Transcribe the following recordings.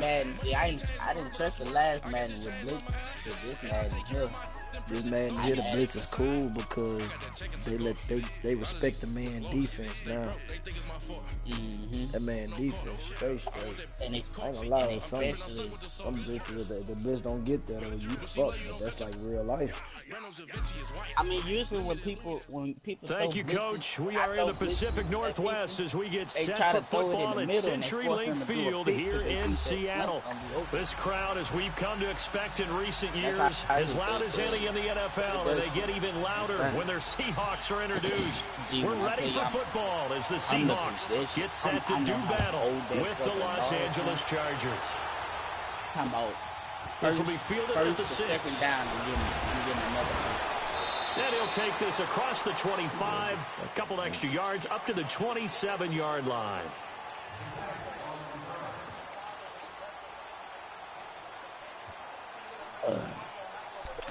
Madden, see, I didn't trust the last Madden with Blitz. With this Madden here, This Madden here, the blitz is cool because they respect the man defense now. That man defense straight. and I ain't gonna lie, some blitzes the blitz don't get that or you fuck, but that's like real life. I mean, usually when people Thank you, Coach. We are in the Pacific Northwest as we get set for football at CenturyLink Field here in Seattle. This crowd, as we've come to expect in recent years, as loud as any in the NFL, and they get even louder when their Seahawks are introduced. We're ready for football as the Seahawks get set to do battle with the Los Angeles Chargers. This will be fielded at the 6. Second down, I'm getting another one. And he'll take this across the 25, a couple extra yards, up to the 27-yard line.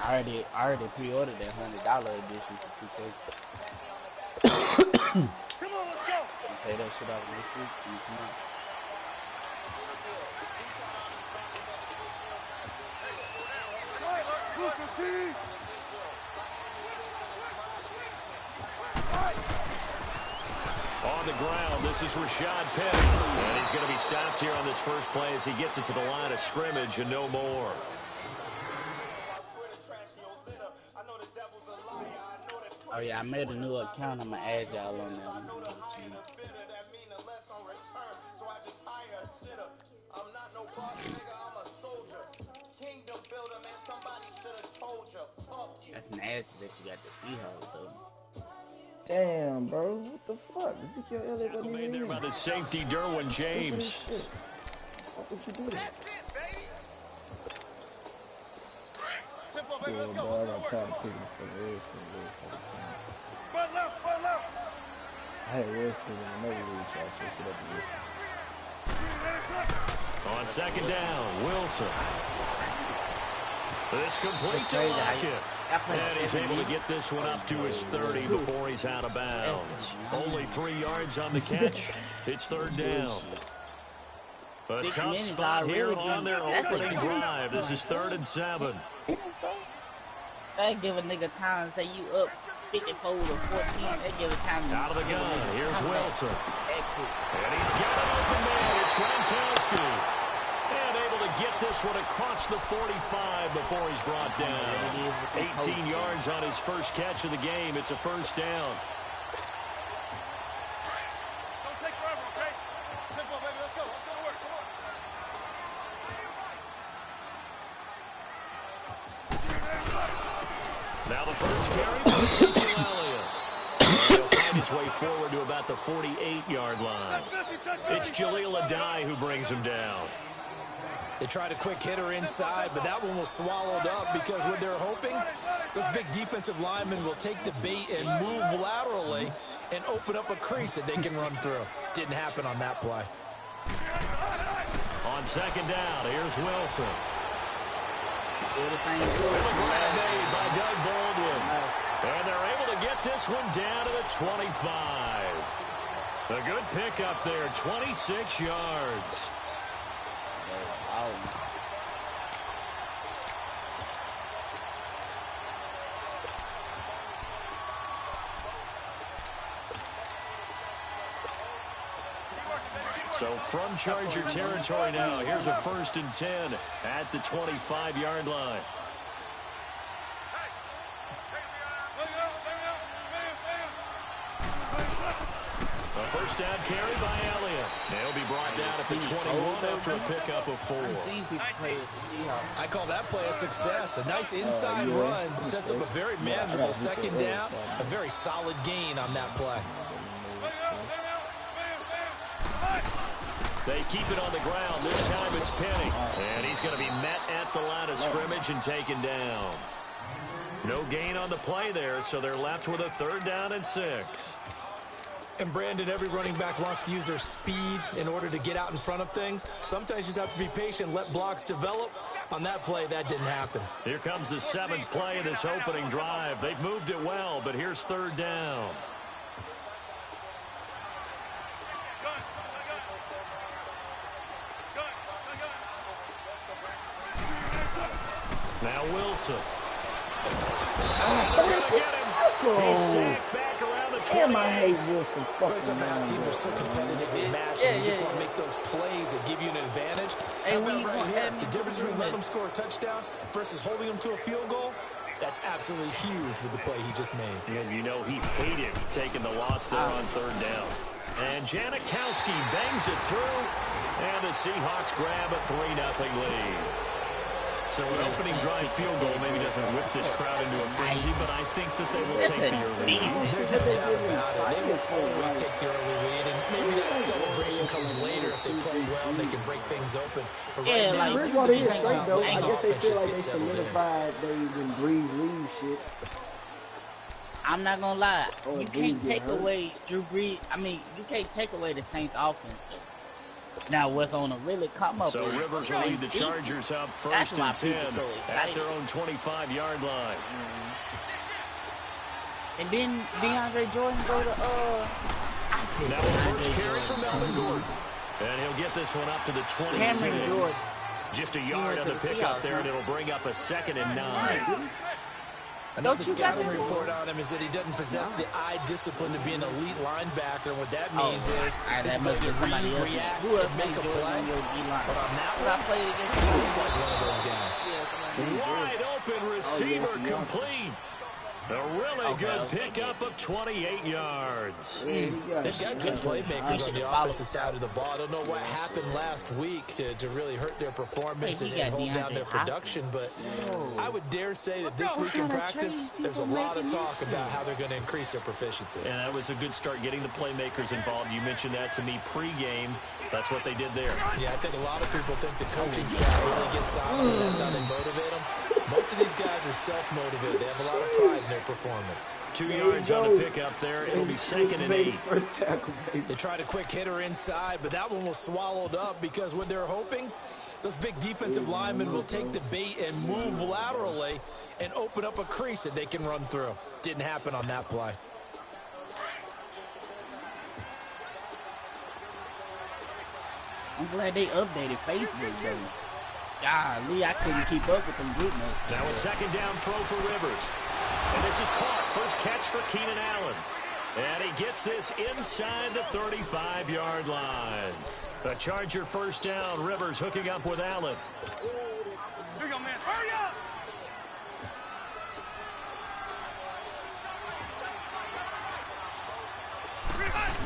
I already pre-ordered that $100 edition for 2K. Come on, let's go. Pay that shit out next week. Come on. On the ground, this is Rashad Penny. And he's going to be stopped here on this first play as he gets it to the line of scrimmage and no more. Oh yeah, I made a new account. I'm gonna add y'all on there. That's an ass that you got to see her though. Damn, bro, what the fuck? Ezekiel Elliott wasn't Made even there in. by the safety Derwin James. What would you do? Tempo, baby, let's go. Boy, I Let's got go. tired of picking for the Redskins for the time. Front left, front left. I had Redskins in another league, so I switched it up to this. On second down, Wilson. This complete That's to crazy. Lockett. I And he's able to get this one up to his 30 before he's out of bounds. Only 3 yards on the catch. It's third down. A 6 tough minutes spot here already. on their That's a opening good drive. This is 3rd and 7. They give a nigga time to say you up 54 to 14. They give a time. Out of the gun. Here's Wilson. And he's got an open man. It's Gronkowski. And able to get this one across the 45 before he's brought down. 18 yards on his first catch of the game. It's a first down. Don't take forever, okay? Tempo, baby, let's go. Let's go to work. Come on. Now the first carry for Ezekiel Elliott. And he'll find his way forward to about the 48-yard line. It's Jaleel Adai who brings him down. They tried a quick hitter inside, but that one was swallowed up because what they're hoping, those big defensive linemen will take the bait and move laterally and open up a crease that they can run through. Didn't happen on that play. On second down, here's Wilson. The same And the grab made by Doug Baldwin. And they're able to get this one down to the 25. A good pickup there, 26 yards. So from Charger territory now, here's a 1st and 10 at the 25-yard line. A first down carry by Elliott. He'll be brought down at the 21 after a pickup of 4. I call that play a success. A nice inside run sets up a very manageable second down. A very solid gain on that play. They keep it on the ground. This time it's Penny. And he's going to be met at the line of scrimmage and taken down. No gain on the play there, so they're left with a 3rd down and 6. And Brandon, every running back wants to use their speed in order to get out in front of things. Sometimes you just have to be patient, let blocks develop. On that play, that didn't happen. Here comes the 7th play of this opening drive. They've moved it well, but here's 3rd down. Now Wilson. He's sacked back around the 20. Damn, I hate Wilson. Somehow teams are so competitively matched, and you just want to make those plays that give you an advantage. How about right here? The difference between letting them score a touchdown versus holding them to a field goal, that's absolutely huge with the play he just made. And you know he hated taking the loss there on third down. And Janikowski bangs it through, and the Seahawks grab a 3-0 lead. So an opening drive field goal maybe doesn't whip this crowd into a frenzy, but I think that they will take the early lead. There's no doubt about it. They will always take the early lead, and maybe that celebration comes later if they play well and they can break things open. But right now, Bridgewater is straight, though. I guess they feel like they solidified when Breeze leaves shit. I'm not gonna lie. You can't take away Drew Brees. I mean, you can't take away the Saints' offense. Now, what's on a really come up? So Rivers will lead the Chargers up first and 10 at their own 25-yard line. And then DeAndre Jordan go to Now the first carry from Melvin Gordon. And he'll get this one up to the 26. Just a yard on the pickup there, and it'll bring up a 2nd and 9. Another scouting report on him is that he doesn't possess the eye discipline to be an elite linebacker. What that means is his ability to react and make a play. But on that one, he looked like one of those guys. Wide open receiver complete. A really good pickup of 28 yards. They've got good playmakers on the offensive side of the ball. I don't know what happened last week to really hurt their performance and hold down their production, but I would dare say that this week in practice, there's a lot of talk about how they're going to increase their proficiency. And that was a good start getting the playmakers involved. You mentioned that to me pregame. That's what they did there. Yeah, I think a lot of people think the coaching staff really gets on them, and that's how they motivate them. Most of these guys are self-motivated. They have a lot of pride in their performance. 2 yards on the pickup there. It'll be 2nd and 8. First tackle, baby. They tried a quick hitter inside, but that one was swallowed up because what they're hoping, those big defensive linemen will take the bait and move laterally and open up a crease that they can run through. Didn't happen on that play. I'm glad they updated Facebook, though. Golly, I couldn't keep up with them group notes. Now a 2nd down throw for Rivers. And this is caught. First catch for Keenan Allen. And he gets this inside the 35-yard line. A Charger first down. Rivers hooking up with Allen. Here you go, man. Hurry up!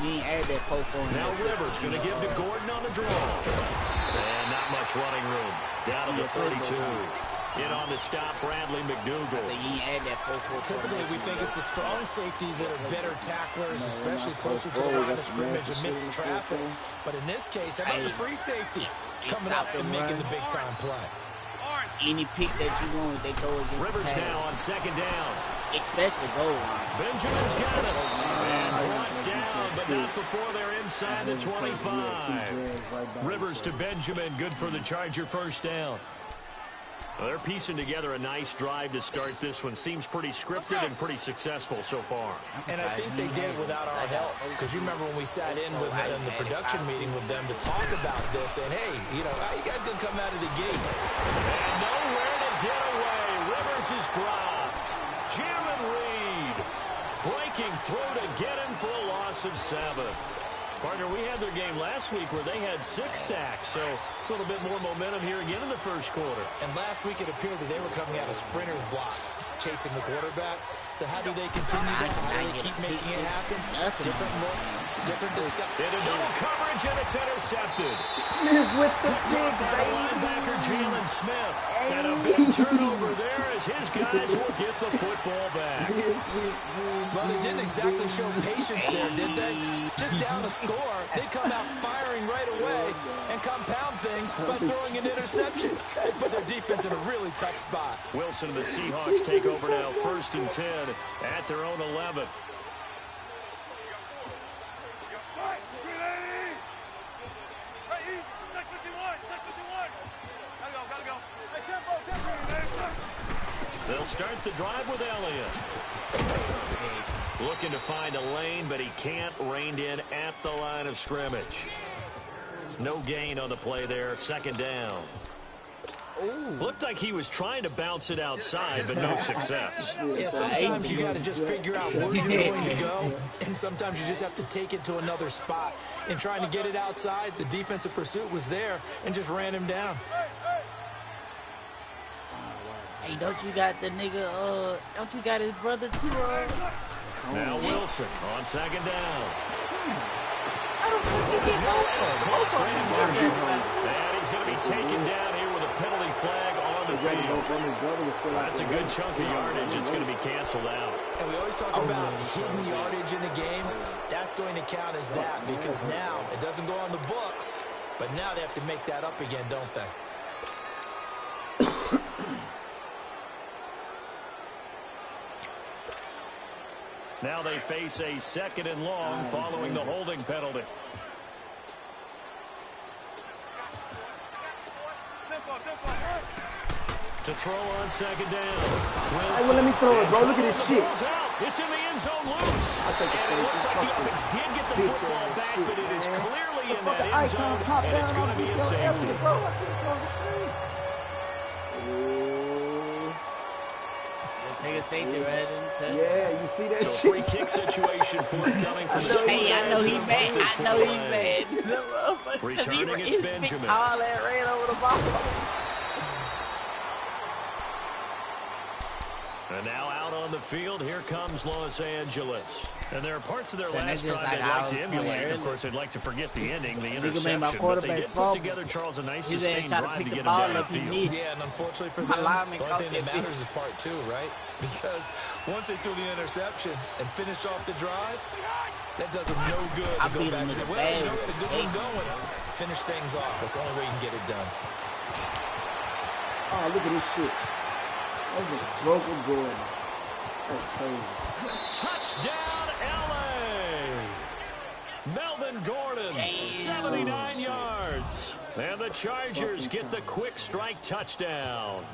You ain't add that post on. Now Rivers going to give to Gordon on the draw. And not much running room. Down to the 32. In on the stop, Bradley McDougal. So you ain't add that post. Typically, we think it's the strong safeties that are better tacklers, especially closer to the line of scrimmage amidst traffic. But in this case, how about the free safety coming up and making the big-time play? Any pick that you want, they throw it. Rivers now on 2nd down. Especially goal line. Benjamin's got it. And brought down, but not before they're inside the 25. Rivers to Benjamin, good for the Charger first down. Well, they're piecing together a nice drive to start this one. Seems pretty scripted and pretty successful so far. And I think they did it without our help. Because you remember when we sat in with them in the production meeting with them to talk about this. And, hey, you know, how you guys going to come out of the gate? And nowhere to get away. Rivers is dropped. Jalen Reed breaking through to get him for a loss of 7. Partner, we had their game last week where they had 6 sacks, so a little bit more momentum here again in the first quarter. And last week it appeared that they were coming out of sprinters blocks, chasing the quarterback. So how do they continue that? How do they keep making it happen? Different looks, different disguise. Into double coverage, and it's intercepted. Smith with the pick, baby. Linebacker Jalen Smith. And a big turnover there as his guys will get the football back. Well, they didn't exactly show patience there, did they? Just down a score, they come out firing right away and compound things by throwing an interception. They put their defense in a really tough spot. Wilson and the Seahawks take over now, 1st and 10 at their own 11. They'll start the drive with Elliott. Looking to find a lane, but he can't. Reined in at the line of scrimmage. No gain on the play there. 2nd down. Ooh. Looked like he was trying to bounce it outside, but no success. Yeah, sometimes you got to just figure out where you're going to go, and sometimes you just have to take it to another spot. In trying to get it outside, the defensive pursuit was there and just ran him down. Hey, don't you got the nigga, don't you got his brother too, Now Wilson on second down. How the fuck you get And he's going to be taken down here with a penalty flag on the field. That's a good chunk of yardage. It's going to be canceled out. And we always talk about hidden yardage in a game. That's going to count as that because now it doesn't go on the books, but now they have to make that up again, don't they? Now they face a second and long following the holding penalty. To throw on second down. Hey, well, let me throw it, bro. Look at this shit. It's in the end zone loose. I'll take the and it looks like the offense did get the football back, but it is clearly in that end zone, and it's going to be a safety. Take a safety rather than yeah, you see that so shit? Free kick situation for it coming from the Hey, I know he's mad. I know he's mad. Returning, it's Benjamin. Tall and ran over the ball. And now out on the field, here comes Los Angeles. And there are parts of their last drive like they'd like to emulate. Of course, they'd like to forget the ending, the interception. But they did put together, Charles, a nice sustained drive to get him down the field. Yeah, and unfortunately for them, the only thing that matters is part two, right? Because once they threw the interception and finished off the drive, that does them no good to go back and say, well, you know, got a good one going. Finish things off. That's the only way you can get it done. Oh, look at this shit. That's a broken Gordon. That's crazy. Touchdown, L.A. Melvin Gordon, 79 yards. And the Chargers get the quick strike touchdown.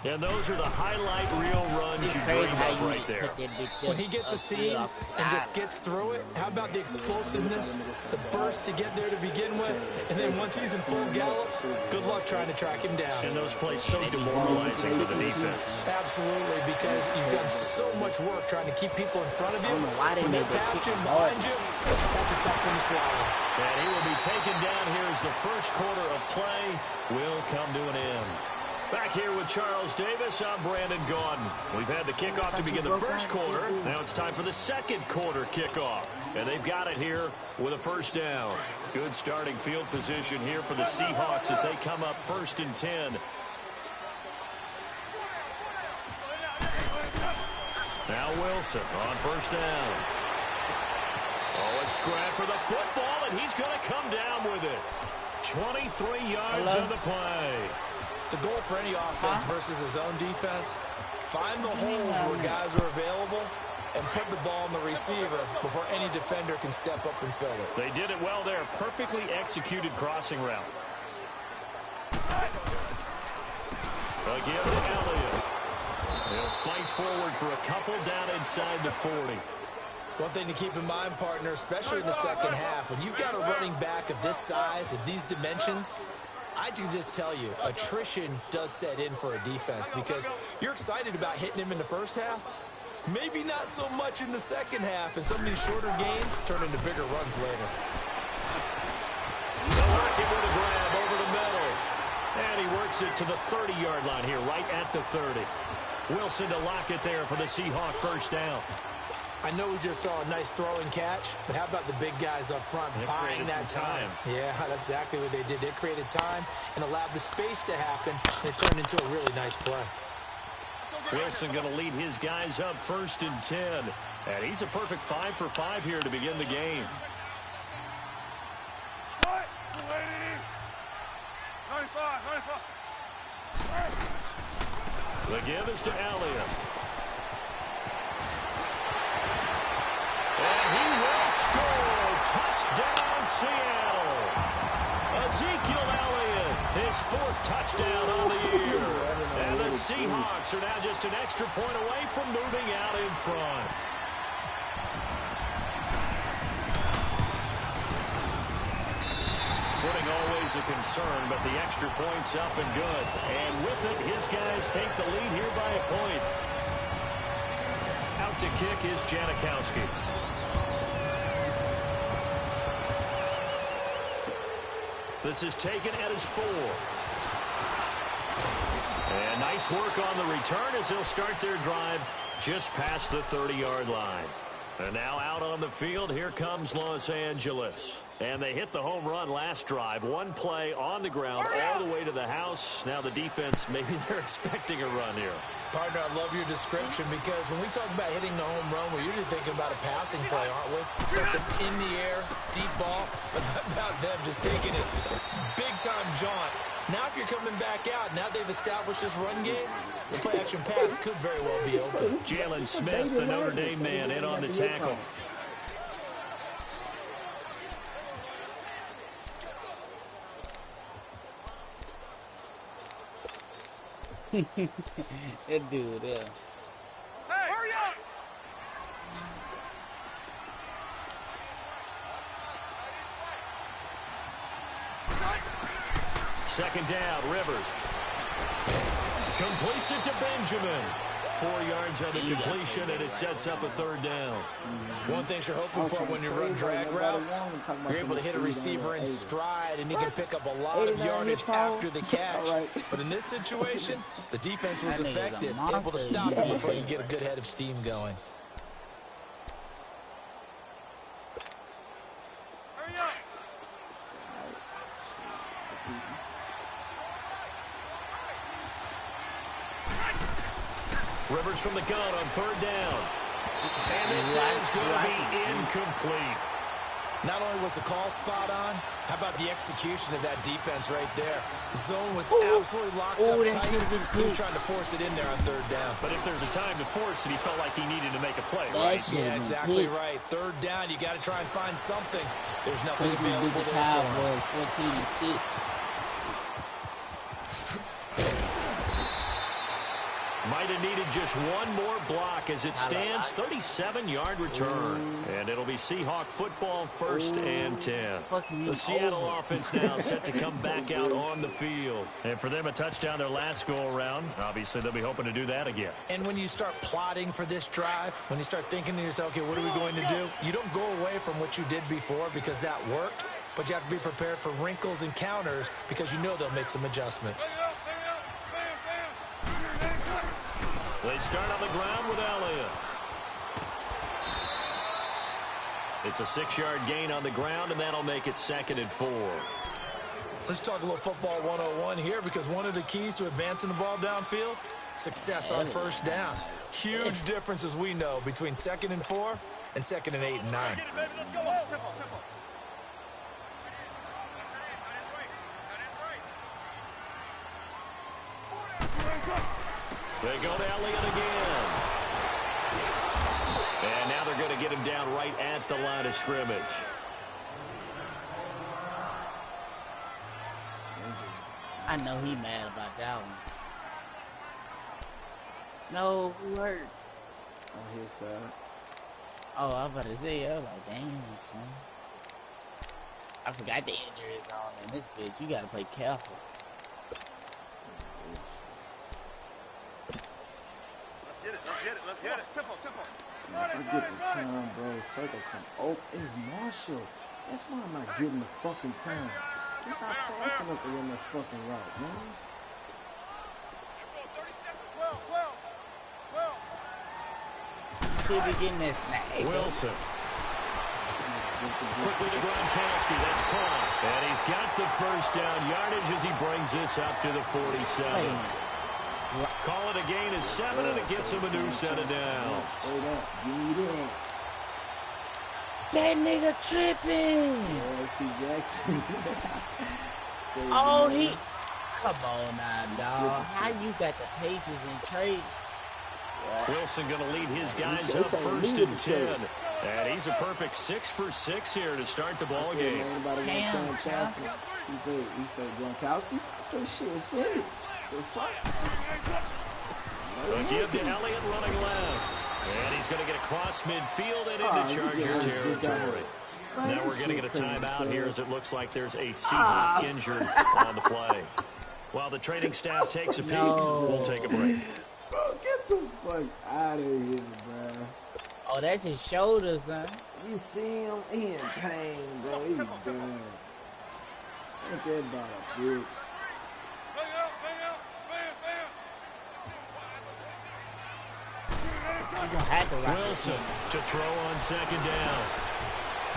And those are the highlight reel runs you dream of right there. When he gets a seam and just gets through it, how about the explosiveness, the burst to get there to begin with, and then once he's in full gallop, good luck trying to track him down. And those plays so demoralizing for the defense. Absolutely, because you've done so much work trying to keep people in front of you. When they're past you and behind you, that's a tough one to swallow. And he will be taken down here as the first quarter of play will come to an end. Back here with Charles Davis, I'm Brandon Gaudin. We've had the kickoff to begin the first quarter. Now it's time for the second quarter kickoff. And they've got it here with a first down. Good starting field position here for the Seahawks as they come up 1st and 10. Now Wilson on first down. Oh, a scrap for the football, and he's going to come down with it. 23 yards on the play. The goal for any offense versus his own defense, find the holes where guys are available and put the ball in the receiver before any defender can step up and fill it. They did it well there. Perfectly executed crossing route. Again to Elliott. He'll fight forward for a couple down inside the 40. One thing to keep in mind, partner, especially in the second half, when you've got a running back of this size, of these dimensions, I can just tell you, attrition does set in for a defense because you're excited about hitting him in the first half. Maybe not so much in the second half, and some of these shorter gains turn into bigger runs later. Lockett with a grab over the middle. And he works it to the 30-yard line here, right at the 30. Wilson to Lockett there for the Seahawk first down. I know we just saw a nice throw and catch, but how about the big guys up front buying that time? Yeah, that's exactly what they did. They created time and allowed the space to happen, and it turned into a really nice play. Wilson going to lead his guys up 1st and 10. And he's a perfect 5 for 5 here to begin the game. 95. The give is to Elliott. And he will score. Touchdown, Seattle. Ezekiel Elliott, his 4th touchdown on the year. And the Seahawks are now just an extra point away from moving out in front. Footing always always a concern, but the extra point's up and good. And with it, his guys take the lead here by a point. Out to kick is Janikowski. This is taken at his 4. And nice work on the return as they'll start their drive just past the 30-yard line. And now out on the field, here comes Los Angeles. And they hit the home run last drive. One play on the ground all the way to the house. Now the defense, maybe they're expecting a run here. Partner, I love your description because when we talk about hitting the home run, we're usually thinking about a passing play, aren't we? Something in the air, deep ball, but how about them just taking it big-time jaunt. Now if you're coming back out, now they've established this run game, the play-action pass could very well be open. Jalen Smith, the Notre Dame man, in on the tackle. That dude, yeah. Hey, hurry up! Second down, Rivers. Completes it to Benjamin. 4 yards on the completion, and it sets up a third down. One thing you're hoping for when you run drag routes, you're able to hit a receiver in stride, and he can pick up a lot of yardage after the catch. But in this situation, the defense was effective, able to stop him before you get a good head of steam going. Hurry up! Rivers from the gun on third down. And this is going to be incomplete. Not only was the call spot on, how about the execution of that defense right there? The zone was absolutely locked up tight. He was trying to force it in there on third down. But if there's a time to force it, he felt like he needed to make a play, right? Yeah, exactly right. Third down, you got to try and find something. There's nothing available there for him. 14-6. Might have needed just one more block as it stands. 37-yard return. And it'll be Seahawk football, 1st and 10. The Seattle offense now set to come back out on the field. And for them, a touchdown their last go-around. Obviously, they'll be hoping to do that again. And when you start plotting for this drive, when you start thinking to yourself, okay, what are we going to do? You don't go away from what you did before because that worked. But you have to be prepared for wrinkles and counters because you know they'll make some adjustments. They start on the ground with Elliott. It's a 6-yard gain on the ground, and that'll make it 2nd and 4. Let's talk a little football 101 here because one of the keys to advancing the ball downfield, success on first down. Huge difference, as we know, between 2nd and 4 and 2nd and 8 and 9. Let's go. Tempo. They go to Elliott again. And now they're going to get him down right at the line of scrimmage. I know he mad about that one. No, who hurt? On his side. Oh, I was about to say, I was like, damn, son. I forgot the injuries on in this bitch. You gotta play careful. Let's get it. Tempo. I get the time, bro. Circle come. Oh, it's Marshall. That's why I'm not getting the fucking time. He's not fast enough to run that fucking route, man. 12. Should be getting that snack. Wilson. Quickly to Gronkowski. That's caught. And he's got the first down yardage as he brings this up to the 47. Call it a gain of 7, and it gets him a new set of downs. That nigga tripping. Oh, he. Come on now, dog. How you got the pages in trade? Wilson going to lead his guys up 1st and 10. And he's a perfect 6 for 6 here to start the ball game. Damn, he said Gronkowski. So shit, send it. A give to Elliott running left. And he's going to get across midfield and into Charger territory. Now we're going to get a timeout here as it looks like there's a Seahawk injured on the play. While the training staff takes a peek, we'll take a break. Bro, get the fuck out of here, bro. Oh, that's his shoulders, son. You see him? He in pain, bro. He's done. Ain't that about a bitch? Wilson to throw on second down.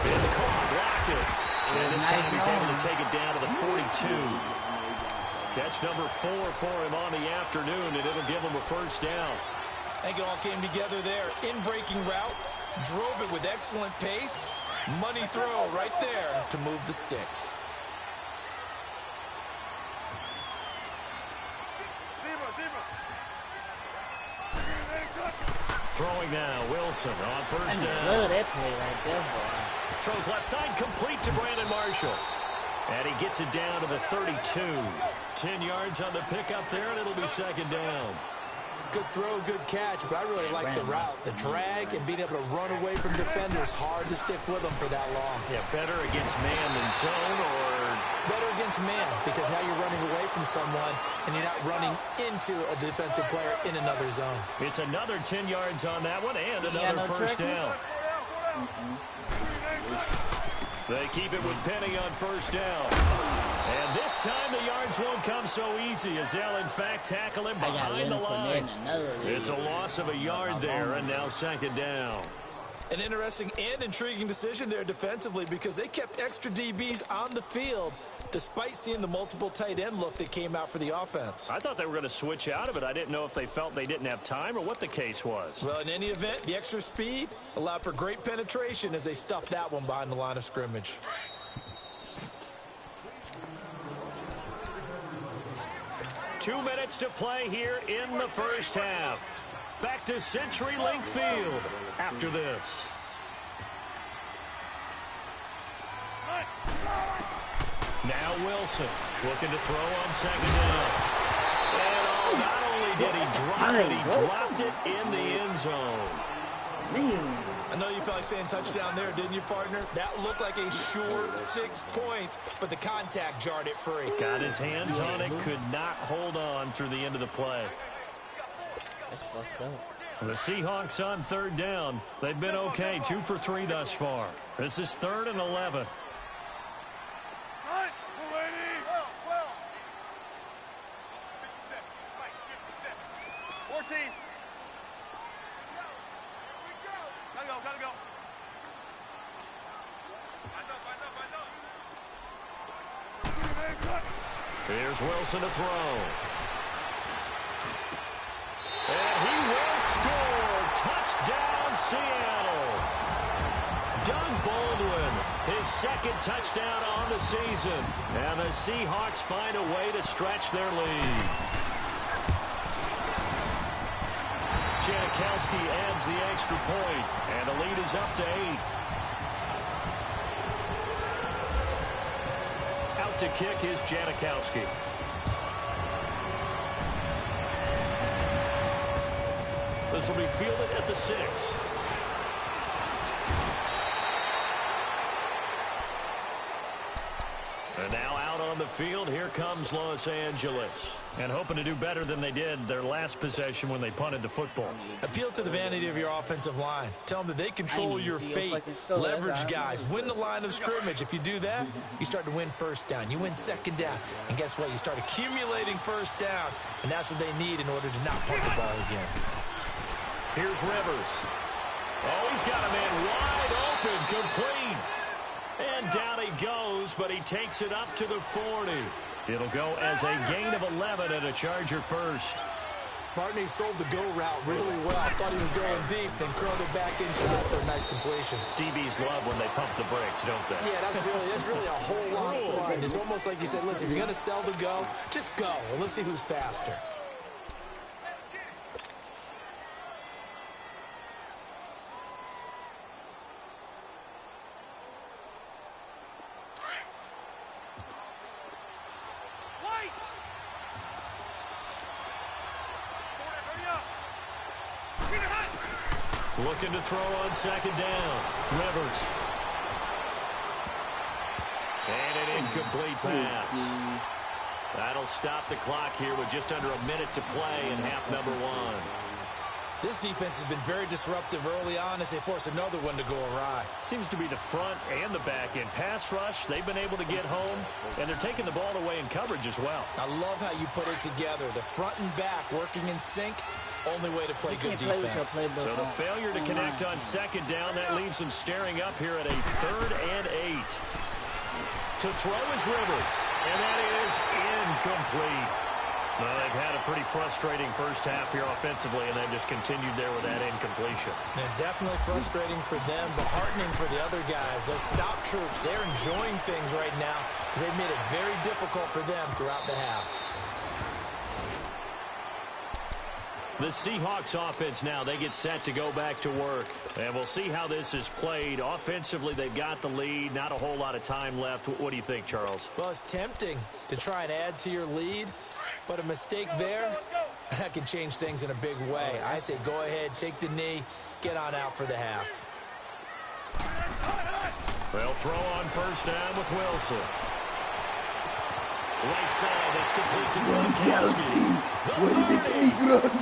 It's caught, Rocket. And this time he's able to take it down to the 42. Catch number 4 for him on the afternoon, and it'll give him a first down. I think it all came together there. In-breaking route, drove it with excellent pace. Money throw right there to move the sticks. Throwing now, Wilson on first down. Love that play right there, boy. Throws left side, complete to Brandon Marshall. And he gets it down to the 32. 10 yards on the pickup there, and it'll be second down. Good throw, good catch, but I really like the route. The drag and being able to run away from defenders. Hard to stick with them for that long. Yeah, better against man than zone, or better against man, because now you're running away from someone and you're not running into a defensive player in another zone. It's another 10 yards on that one and another first down. They keep it with Penny on first down. And this time the yards won't come so easy as they'll, in fact, tackle him behind the line. It's a loss of a yard there, and now second down. An interesting and intriguing decision there defensively because they kept extra DBs on the field despite seeing the multiple tight end look that came out for the offense. I thought they were going to switch out of it. I didn't know if they felt they didn't have time or what the case was. Well, in any event, the extra speed allowed for great penetration as they stuffed that one behind the line of scrimmage. Two minutes to play here in the first half. Back to CenturyLink Field after this. Now Wilson looking to throw on second down. And not only did he drop it, he dropped it in the end zone. Man. I know you felt like saying touchdown there, didn't you, partner? That looked like a sure 6 points, but the contact jarred it free. Got his hands on it, could not hold on through the end of the play. That's fucked up. The Seahawks on third down. They've been okay, 2 for 3 thus far. This is 3rd and 11. 14. Gotta go. Here's Wilson to throw. And he will score. Touchdown, Seattle. Doug Baldwin, his second touchdown on the season. And the Seahawks find a way to stretch their lead. Janikowski adds the extra point, and the lead is up to 8. Out to kick is Janikowski. This will be fielded at the 6. And now out on the field, here comes Los Angeles. And hoping to do better than they did their last possession when they punted the football. Appeal to the vanity of your offensive line. Tell them that they control your fate. Leverage guys. Win the line of scrimmage. If you do that, you start to win first down. You win second down. And guess what? You start accumulating first downs. And that's what they need in order to not punt the ball again. Here's Rivers. Oh, he's got a man wide open, complete. And down he goes, but he takes it up to the 40. It'll go as a gain of 11 and a Charger first. Partney sold the go route really well. Thought he was going deep, then curled it back inside for a nice completion. DBs love when they pump the brakes, don't they? Yeah, that's really a whole lot of fun. It's almost like you said, listen, if you're going to sell the go, just go, and let's see who's faster. Looking to throw on second down. Rivers. incomplete pass. That'll stop the clock here with just under a minute to play in half number 1. This defense has been very disruptive early on as they force another one to go awry. Seems to be the front and the back end. Pass rush, they've been able to get home, and they're taking the ball away in coverage as well. I love how you put it together. The front and back working in sync, only way to play good defense. So the failure to connect on second down, that leaves them staring up here at a 3rd and 8. To throw is Rivers, and that is incomplete. Well, they've had a pretty frustrating first half here offensively, and they've just continued there with that incompletion. And definitely frustrating for them, but heartening for the other guys. Those stop troops, they're enjoying things right now because they've made it very difficult for them throughout the half. The Seahawks offense now, they get set to go back to work. And we'll see how this is played. Offensively, they've got the lead. Not a whole lot of time left. What do you think, Charles? Well, it's tempting to try and add to your lead, but a mistake there, that can change things in a big way. I say go ahead, take the knee, get on out for the half. They'll throw on first down with Wilson. Right side, that's complete to Gronkowski. What did they give me, Gronk?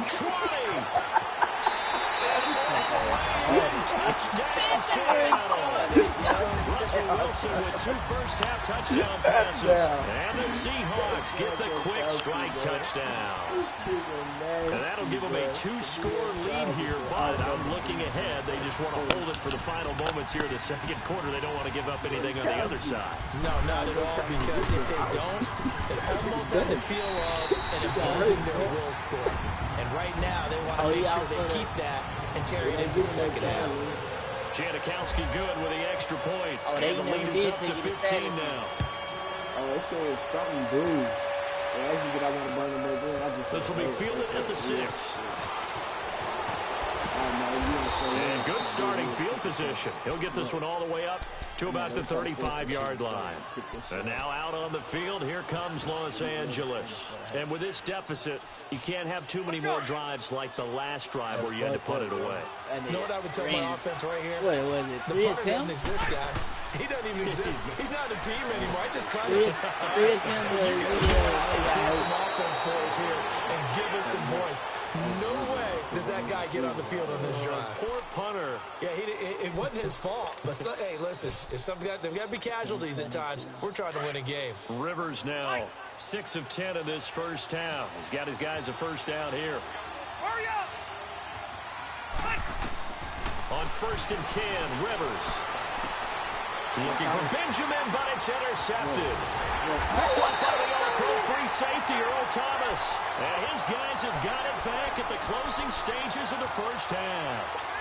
Touchdown, Seattle. Russell Wilson with 2 first-half touchdown passes. And the Seahawks get the quick strike touchdown. And that'll give them a 2-score lead here, but I'm looking ahead. They just want to hold it for the final moments here of the second quarter. They don't want to give up anything on the other side. No, not at all, because if they don't, it almost has the feel of an imposing their will score. And right now, they want to make sure they keep that and carry it into the second half. Janikowski good with the extra point. And the lead is up to 15 now. Oh, it says something bruised. This will be fielded at the 6. And good starting field position. He'll get this one all the way up to about the 35-yard line. And now out on the field, here comes Los Angeles. And with this deficit, you can't have too many more drives like the last drive where you had to put it away. You know what I would tell my offense right here? What was it? The punter doesn't exist, guys. He doesn't even exist. He's not a team anymore. I just kind of create some offense for us here and give us some points. No way does that guy get on the field on this drive. Poor punter. Yeah, it wasn't his fault. But hey, listen, if there've got to be casualties at times. We're trying to win a game. Rivers now 6 of 10 in this first half. He's got his guys a first down here. Hurry up! On 1st and 10, Rivers. Looking for Benjamin, but it's intercepted. Blocked by the all-pro free safety, Earl Thomas. And his guys have got it back at the closing stages of the first half.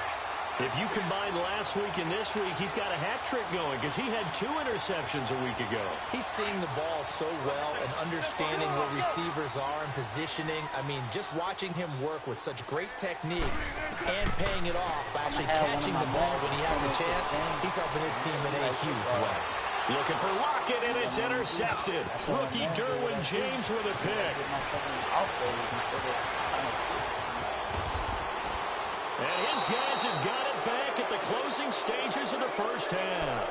If you combine last week and this week, he's got a hat trick going because he had 2 interceptions a week ago. He's seeing the ball so well and understanding where receivers are and positioning. I mean, just watching him work with such great technique and paying it off by actually catching the ball when he has a chance, he's helping his team in a huge way. Looking for Lockett, and it's intercepted. Rookie Derwin James with a pick. And his guys have got it back at the closing stages of the first half.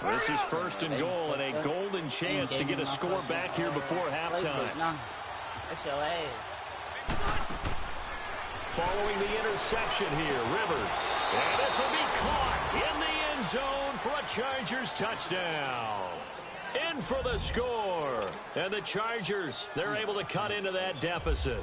This is 1st and goal and a golden chance to get a score back here before halftime. That's your ass. Following the interception here, Rivers. And this will be caught in the end zone for a Chargers touchdown. In for the score. And the Chargers, they're able to cut into that deficit.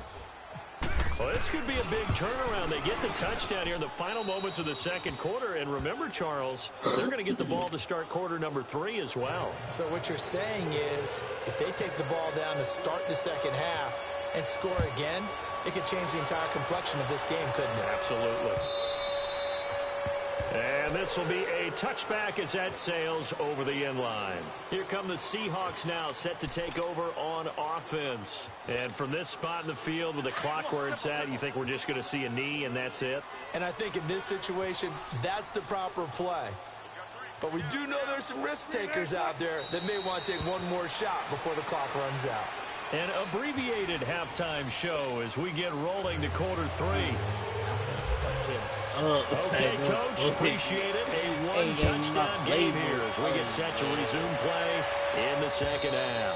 Well, this could be a big turnaround. They get the touchdown here in the final moments of the second quarter. And remember, Charles, they're going to get the ball to start quarter number 3 as well. So what you're saying is if they take the ball down to start the second half and score again, it could change the entire complexion of this game, couldn't it? Absolutely. And this will be a touchback as that sails over the end line. Here come the Seahawks now, set to take over on offense. And from this spot in the field with the clock where it's at, you think we're just going to see a knee and that's it? And I think in this situation, that's the proper play. But we do know there's some risk takers out there that may want to take one more shot before the clock runs out. An abbreviated halftime show as we get rolling to quarter 3. Okay, Coach, appreciate it. A one-touchdown game here as we get set to resume play in the second half.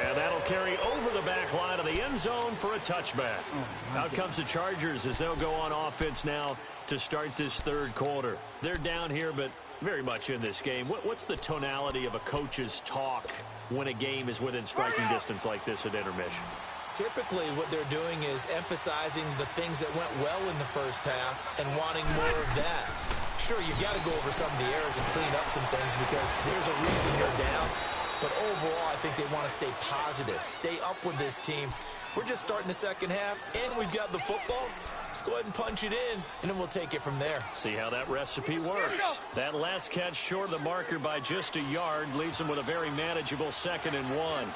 And that'll carry over the back line of the end zone for a touchback. Out comes the Chargers as they'll go on offense now to start this third quarter. They're down here, but very much in this game. What's the tonality of a coach's talk when a game is within striking distance like this at intermission? Typically, what they're doing is emphasizing the things that went well in the first half and wanting more of that. Sure, you got to go over some of the errors and clean up some things because there's a reason you're down. But overall, I think they want to stay positive, stay up with this team. We're just starting the second half, and we've got the football. Let's go ahead and punch it in, and then we'll take it from there. See how that recipe works. That last catch short of the marker by just a yard leaves them with a very manageable 2nd and 1.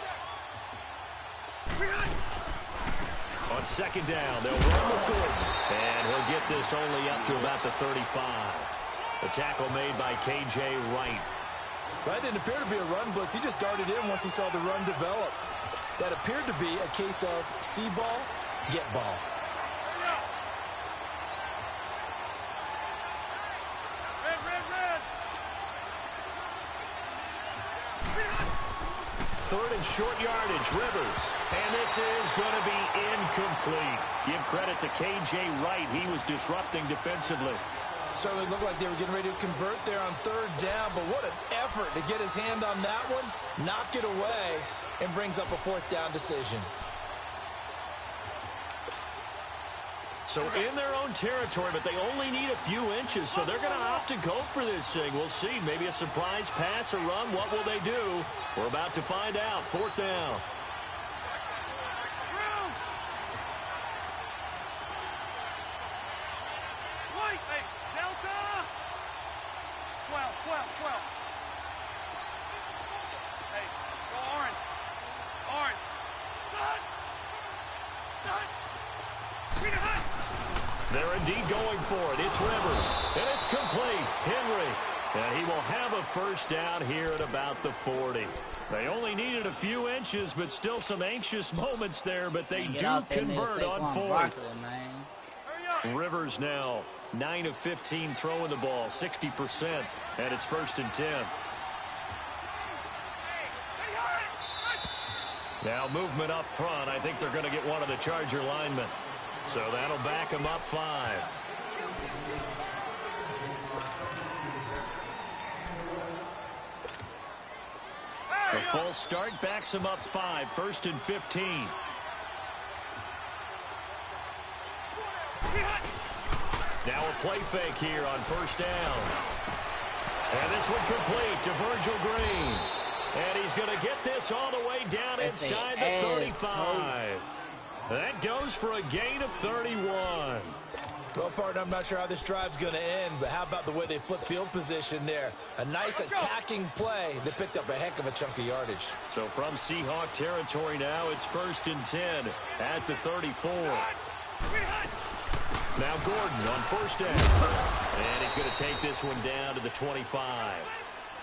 On second down, they'll run with Gordon, and he'll get this only up to about the 35. The tackle made by K.J. Wright. That didn't appear to be a run blitz. He just darted in once he saw the run develop. That appeared to be a case of see ball, get ball. Third and short yardage, Rivers. And this is going to be incomplete. Give credit to K.J. Wright. He was disrupting defensively. Certainly looked like they were getting ready to convert there on third down, but what an effort to get his hand on that one, knock it away, and brings up a 4th down decision. So in their own territory, but they only need a few inches, so they're going to opt to go for this thing. We'll see. Maybe a surprise pass or run. What will they do? We're about to find out. 4th down. They're indeed going for it. It's Rivers, and it's complete. Henry, and he will have a first down here at about the 40. They only needed a few inches, but still some anxious moments there, but they do convert on 4th. Rivers now 9 of 15 throwing the ball, 60%, and it's 1st and 10. Now movement up front. I think they're going to get one of the Charger linemen. So that'll back them up 5. The false start backs them up 5. 1st and 15. Now a play fake here on 1st down. And this one complete to Virgil Green. And he's going to get this all the way down inside the 35. That goes for a gain of 31. Well, partner, I'm not sure how this drive's going to end, but how about the way they flip field position there? A nice attacking play that picked up a heck of a chunk of yardage. So from Seahawk territory now, it's 1st and 10 at the 34. Now Gordon on 1st down. And he's going to take this one down to the 25.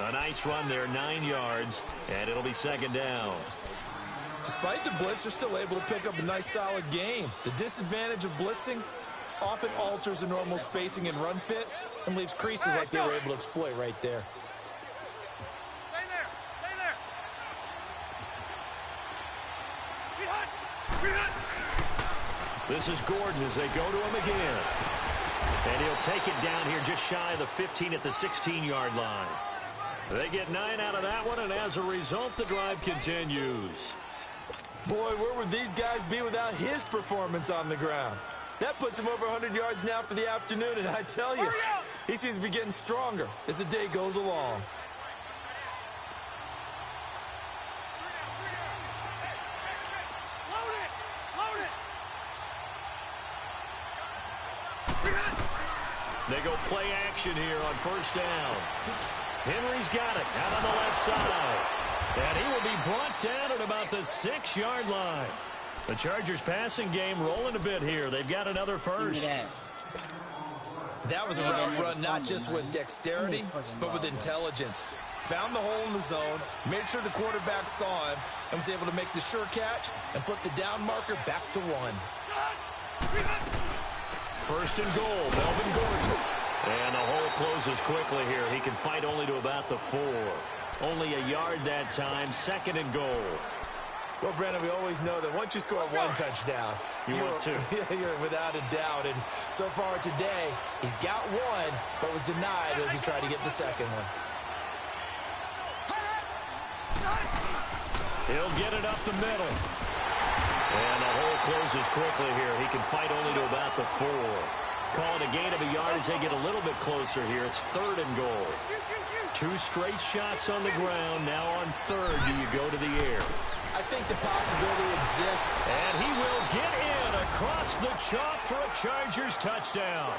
A nice run there, 9 yards, and it'll be 2nd down. Despite the blitz, they're still able to pick up a nice solid gain. The disadvantage of blitzing often alters the normal spacing and run fits and leaves creases like they were able to exploit right there. Stay there. Stay there. This is Gordon as they go to him again. And he'll take it down here just shy of the 15 at the 16-yard line. They get 9 out of that one, and as a result, the drive continues. Boy, where would these guys be without his performance on the ground? That puts him over 100 yards now for the afternoon, and I tell you, he seems to be getting stronger as the day goes along. They go play action here on 1st down. Henry's got it out on the left side. And he will be brought down at about the 6-yard line. The Chargers passing game rolling a bit here. They've got another first. That was a route run not just with dexterity, but with intelligence. Found the hole in the zone, made sure the quarterback saw him, and was able to make the sure catch and flip the down marker back to 1. First and goal, Melvin Gordon. And the hole closes quickly here. He can fight only to about the 4. Only a yard that time, second and goal. Well, Brandon, we always know that once you score 1 touchdown, you're 2. You're without a doubt. And so far today, he's got 1, but was denied as he tried to get the second one. He'll get it up the middle. And the hole closes quickly here. He can fight only to about the 4. Call it a gain of a yard as they get a little bit closer here. It's third and goal. 2 straight shots on the ground. Now on third, do you go to the air? I think the possibility exists. And he will get in across the chalk for a Chargers touchdown.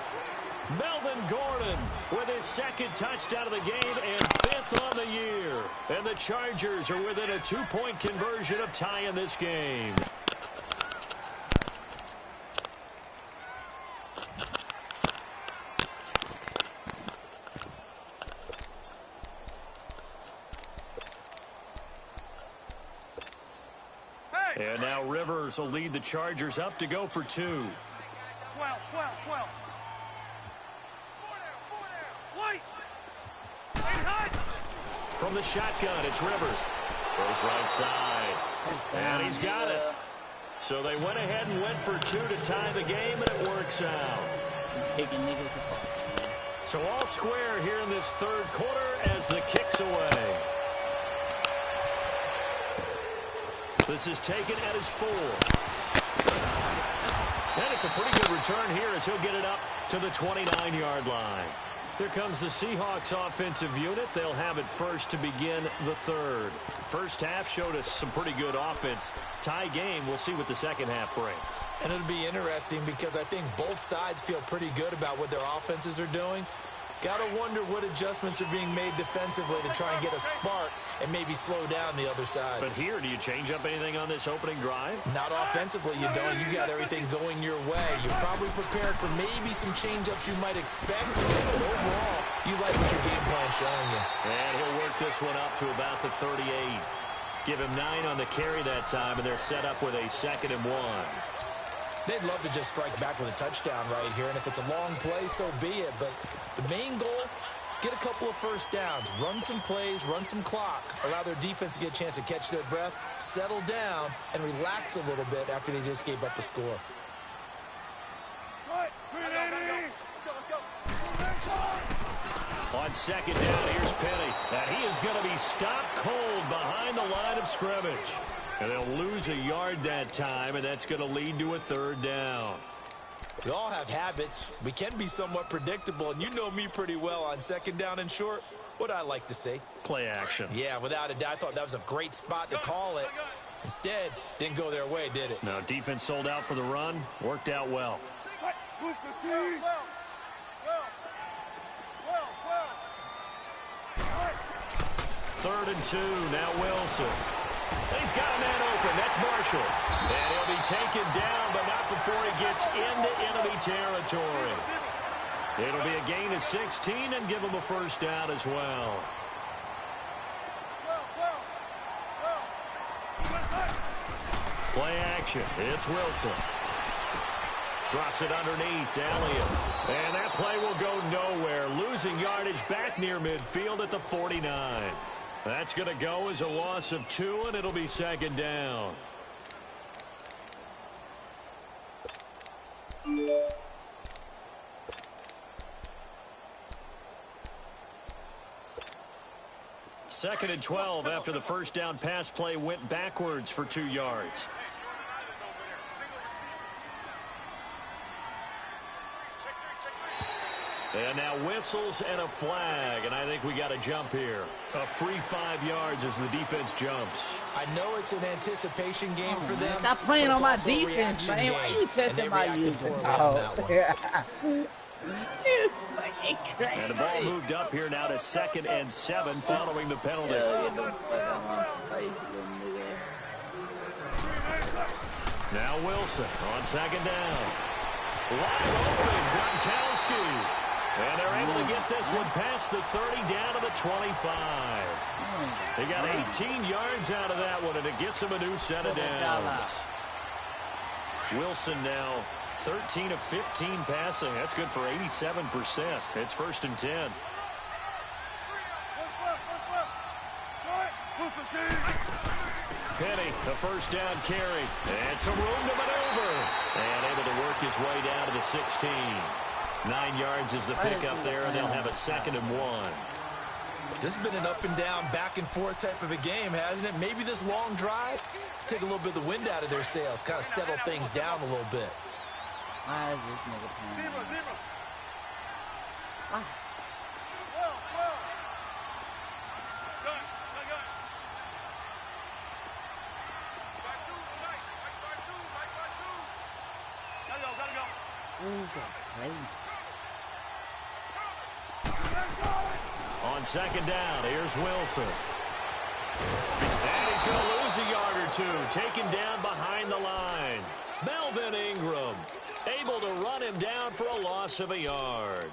Melvin Gordon with his second touchdown of the game and 5th on the year. And the Chargers are within a 2-point conversion of tying this game. And now Rivers will lead the Chargers up to go for 2. 12. Wait. From the shotgun, it's Rivers. Goes right side. And he's got it. So they went ahead and went for 2 to tie the game, and it works out. So all square here in this third quarter as the kick's away. This is taken at his 4. And it's a pretty good return here as he'll get it up to the 29-yard line. Here comes the Seahawks offensive unit. They'll have it first to begin the third. First half showed us some pretty good offense. Tie game, we'll see what the second half brings. And it'll be interesting because I think both sides feel pretty good about what their offenses are doing. Got to wonder what adjustments are being made defensively to try and get a spark and maybe slow down the other side. But here, do you change up anything on this opening drive? Not offensively, you don't. You got everything going your way. You're probably prepared for maybe some change-ups you might expect. But overall, you like what your game plan's showing you. And he'll work this one up to about the 38. Give him 9 on the carry that time, and they're set up with a 2nd and 1. They'd love to just strike back with a touchdown right here, and if it's a long play, so be it. But the main goal, get a couple of first downs, run some plays, run some clock, allow their defense to get a chance to catch their breath, settle down, and relax a little bit after they just gave up a score. On second down, here's Penny. And he is going to be stopped cold behind the line of scrimmage. And they'll lose a yard that time, and that's going to lead to a 3rd down. We all have habits. We can be somewhat predictable, and you know me pretty well on 2nd down and short. What I like to see. Play action. Yeah, without a doubt. I thought that was a great spot to call it. Instead, didn't go their way, did it? No, defense sold out for the run. Worked out well. 3rd and 2. Now Wilson. He's got a man open. That's Marshall. And he'll be taken down, but not before he gets into enemy territory. It'll be a gain of 16 and give him a first down as well. Play action. It's Wilson. Drops it underneath to Elliott. And that play will go nowhere. Losing yardage back near midfield at the 49. That's going to go as a loss of 2, and it'll be 2nd down. Second and 12 after the first down pass play went backwards for 2 yards. And now whistles and a flag, and I think we got a jump here. A free 5 yards as the defense jumps. I know it's an anticipation game for them. Stop playing on my defense, man. Why are you testing my users? And the ball moved up here now to 2nd and 7 following the penalty. Now Wilson on 2nd down. Wide open, Gronkowski. And they're able to get this one past the 30 down to the 25. They got 18 yards out of that one, and it gets them a new set of downs. Wilson now 13 of 15 passing. That's good for 87%. It's 1st and 10. Penny, the first down carry. And some room to maneuver. And able to work his way down to the 16. 9 yards is the pickup there, and they'll have a 2nd and 1. This has been an up and down, back and forth type of a game, hasn't it? Maybe this long drive, take a little bit of the wind out of their sails, kind of settle things down a little bit. Why is this nigga playing? On 2nd down, here's Wilson. And he's going to lose a yard or two, taken down behind the line. Melvin Ingram able to run him down for a loss of a yard.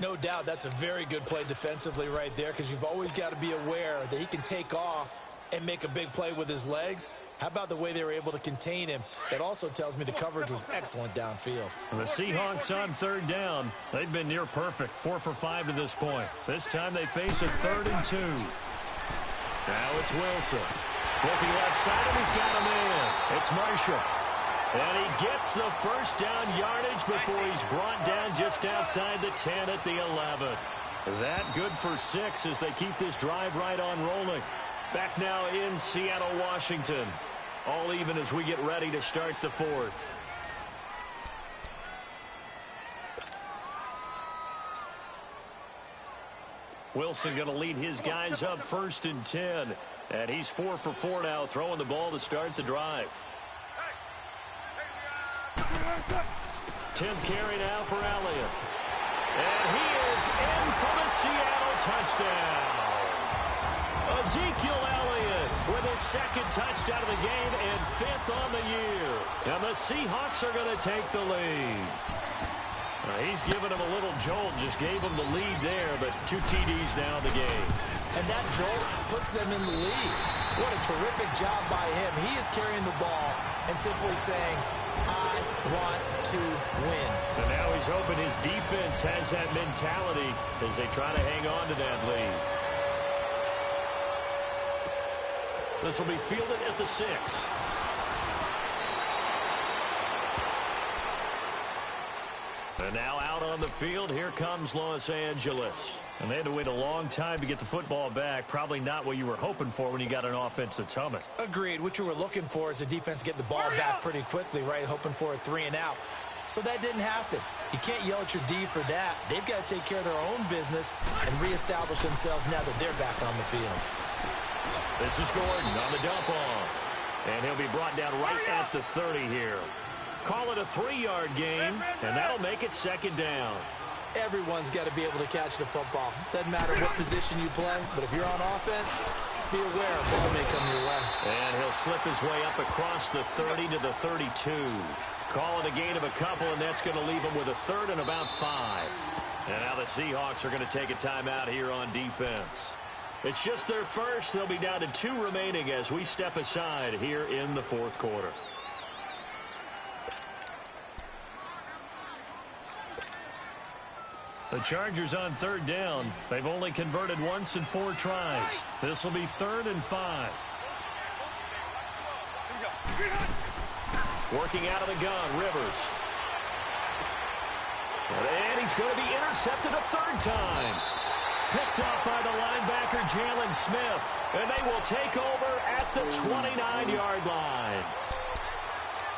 No doubt that's a very good play defensively right there, because you've always got to be aware that he can take off and make a big play with his legs. How about the way they were able to contain him? That also tells me the coverage was excellent downfield. And the Seahawks on 3rd down. They've been near perfect, 4 for 5 to this point. This time they face a 3rd and 2. Now it's Wilson. Looking left side, and he's got a man. It's Marshall. And he gets the first down yardage before he's brought down just outside the 10 at the 11. That good for 6 as they keep this drive right on rolling. Back now in Seattle, Washington. All even as we get ready to start the 4th. Wilson going to lead his guys up 1st and 10. And he's 4 for 4 now, throwing the ball to start the drive. 10th carry now for Elliott. And he is in for the Seattle touchdown. Ezekiel Elliott with his 2nd touchdown of the game and 5th on the year. And the Seahawks are going to take the lead. He's given him a little jolt, just gave him the lead there, but 2 TDs now in the game. And that jolt puts them in the lead. What a terrific job by him. He is carrying the ball and simply saying, I want to win. And now he's hoping his defense has that mentality as they try to hang on to that lead. This will be fielded at the 6. And now out on the field, here comes Los Angeles. And they had to wait a long time to get the football back. Probably not what you were hoping for when you got an offense that's humming. Agreed. What you were looking for is the defense get the ball back pretty quickly, right? Hoping for a 3 and out. So that didn't happen. You can't yell at your D for that. They've got to take care of their own business and reestablish themselves now that they're back on the field. This is Gordon on the dump off. And he'll be brought down right at the 30 here. Call it a 3-yard gain, and that'll make it 2nd down. Everyone's got to be able to catch the football. Doesn't matter what position you play, but if you're on offense, be aware a ball may come your way. And he'll slip his way up across the 30 to the 32. Call it a gain of a couple, and that's going to leave him with a 3rd and about 5. And now the Seahawks are going to take a timeout here on defense. It's just their first. They'll be down to 2 remaining as we step aside here in the 4th quarter. The Chargers on 3rd down. They've only converted once in 4 tries. This will be 3rd and 5. Working out of the gun, Rivers. And he's going to be intercepted a 3rd time. Picked off by the linebacker, Jalen Smith. And they will take over at the 29-yard line.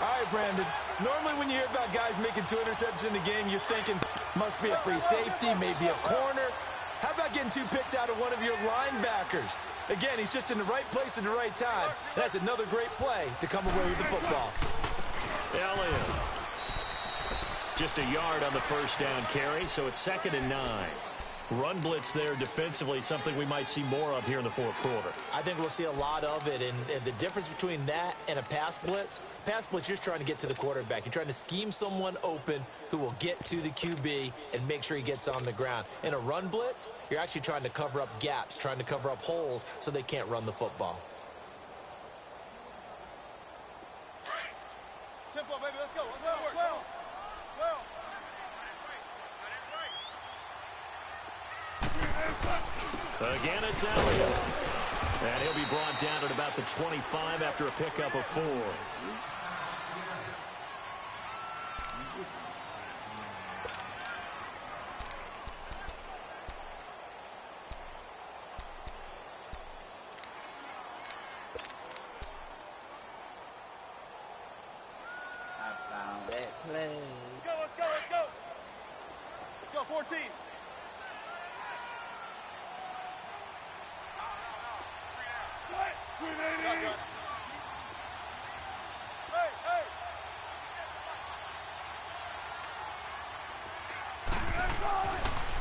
All right, Brandon. Normally when you hear about guys making 2 interceptions in the game, you're thinking must be a free safety, maybe a corner. How about getting 2 picks out of one of your linebackers? Again, he's just in the right place at the right time. That's another great play to come away with the football. Elliott. Just a yard on the first down carry, so it's 2nd and 9. Run blitz there defensively, something we might see more of here in the fourth quarter. I think we'll see a lot of it, and the difference between that and a pass blitz, you're just trying to get to the quarterback. You're trying to scheme someone open who will get to the QB and make sure he gets on the ground. In a run blitz, you're actually trying to cover up gaps, trying to cover up holes so they can't run the football. Tempo, baby, let's go. Let's go. Well. Again, it's Elliott. And he'll be brought down at about the 25 after a pickup of 4. I found that play. Let's go. Let's go, 14. Hey.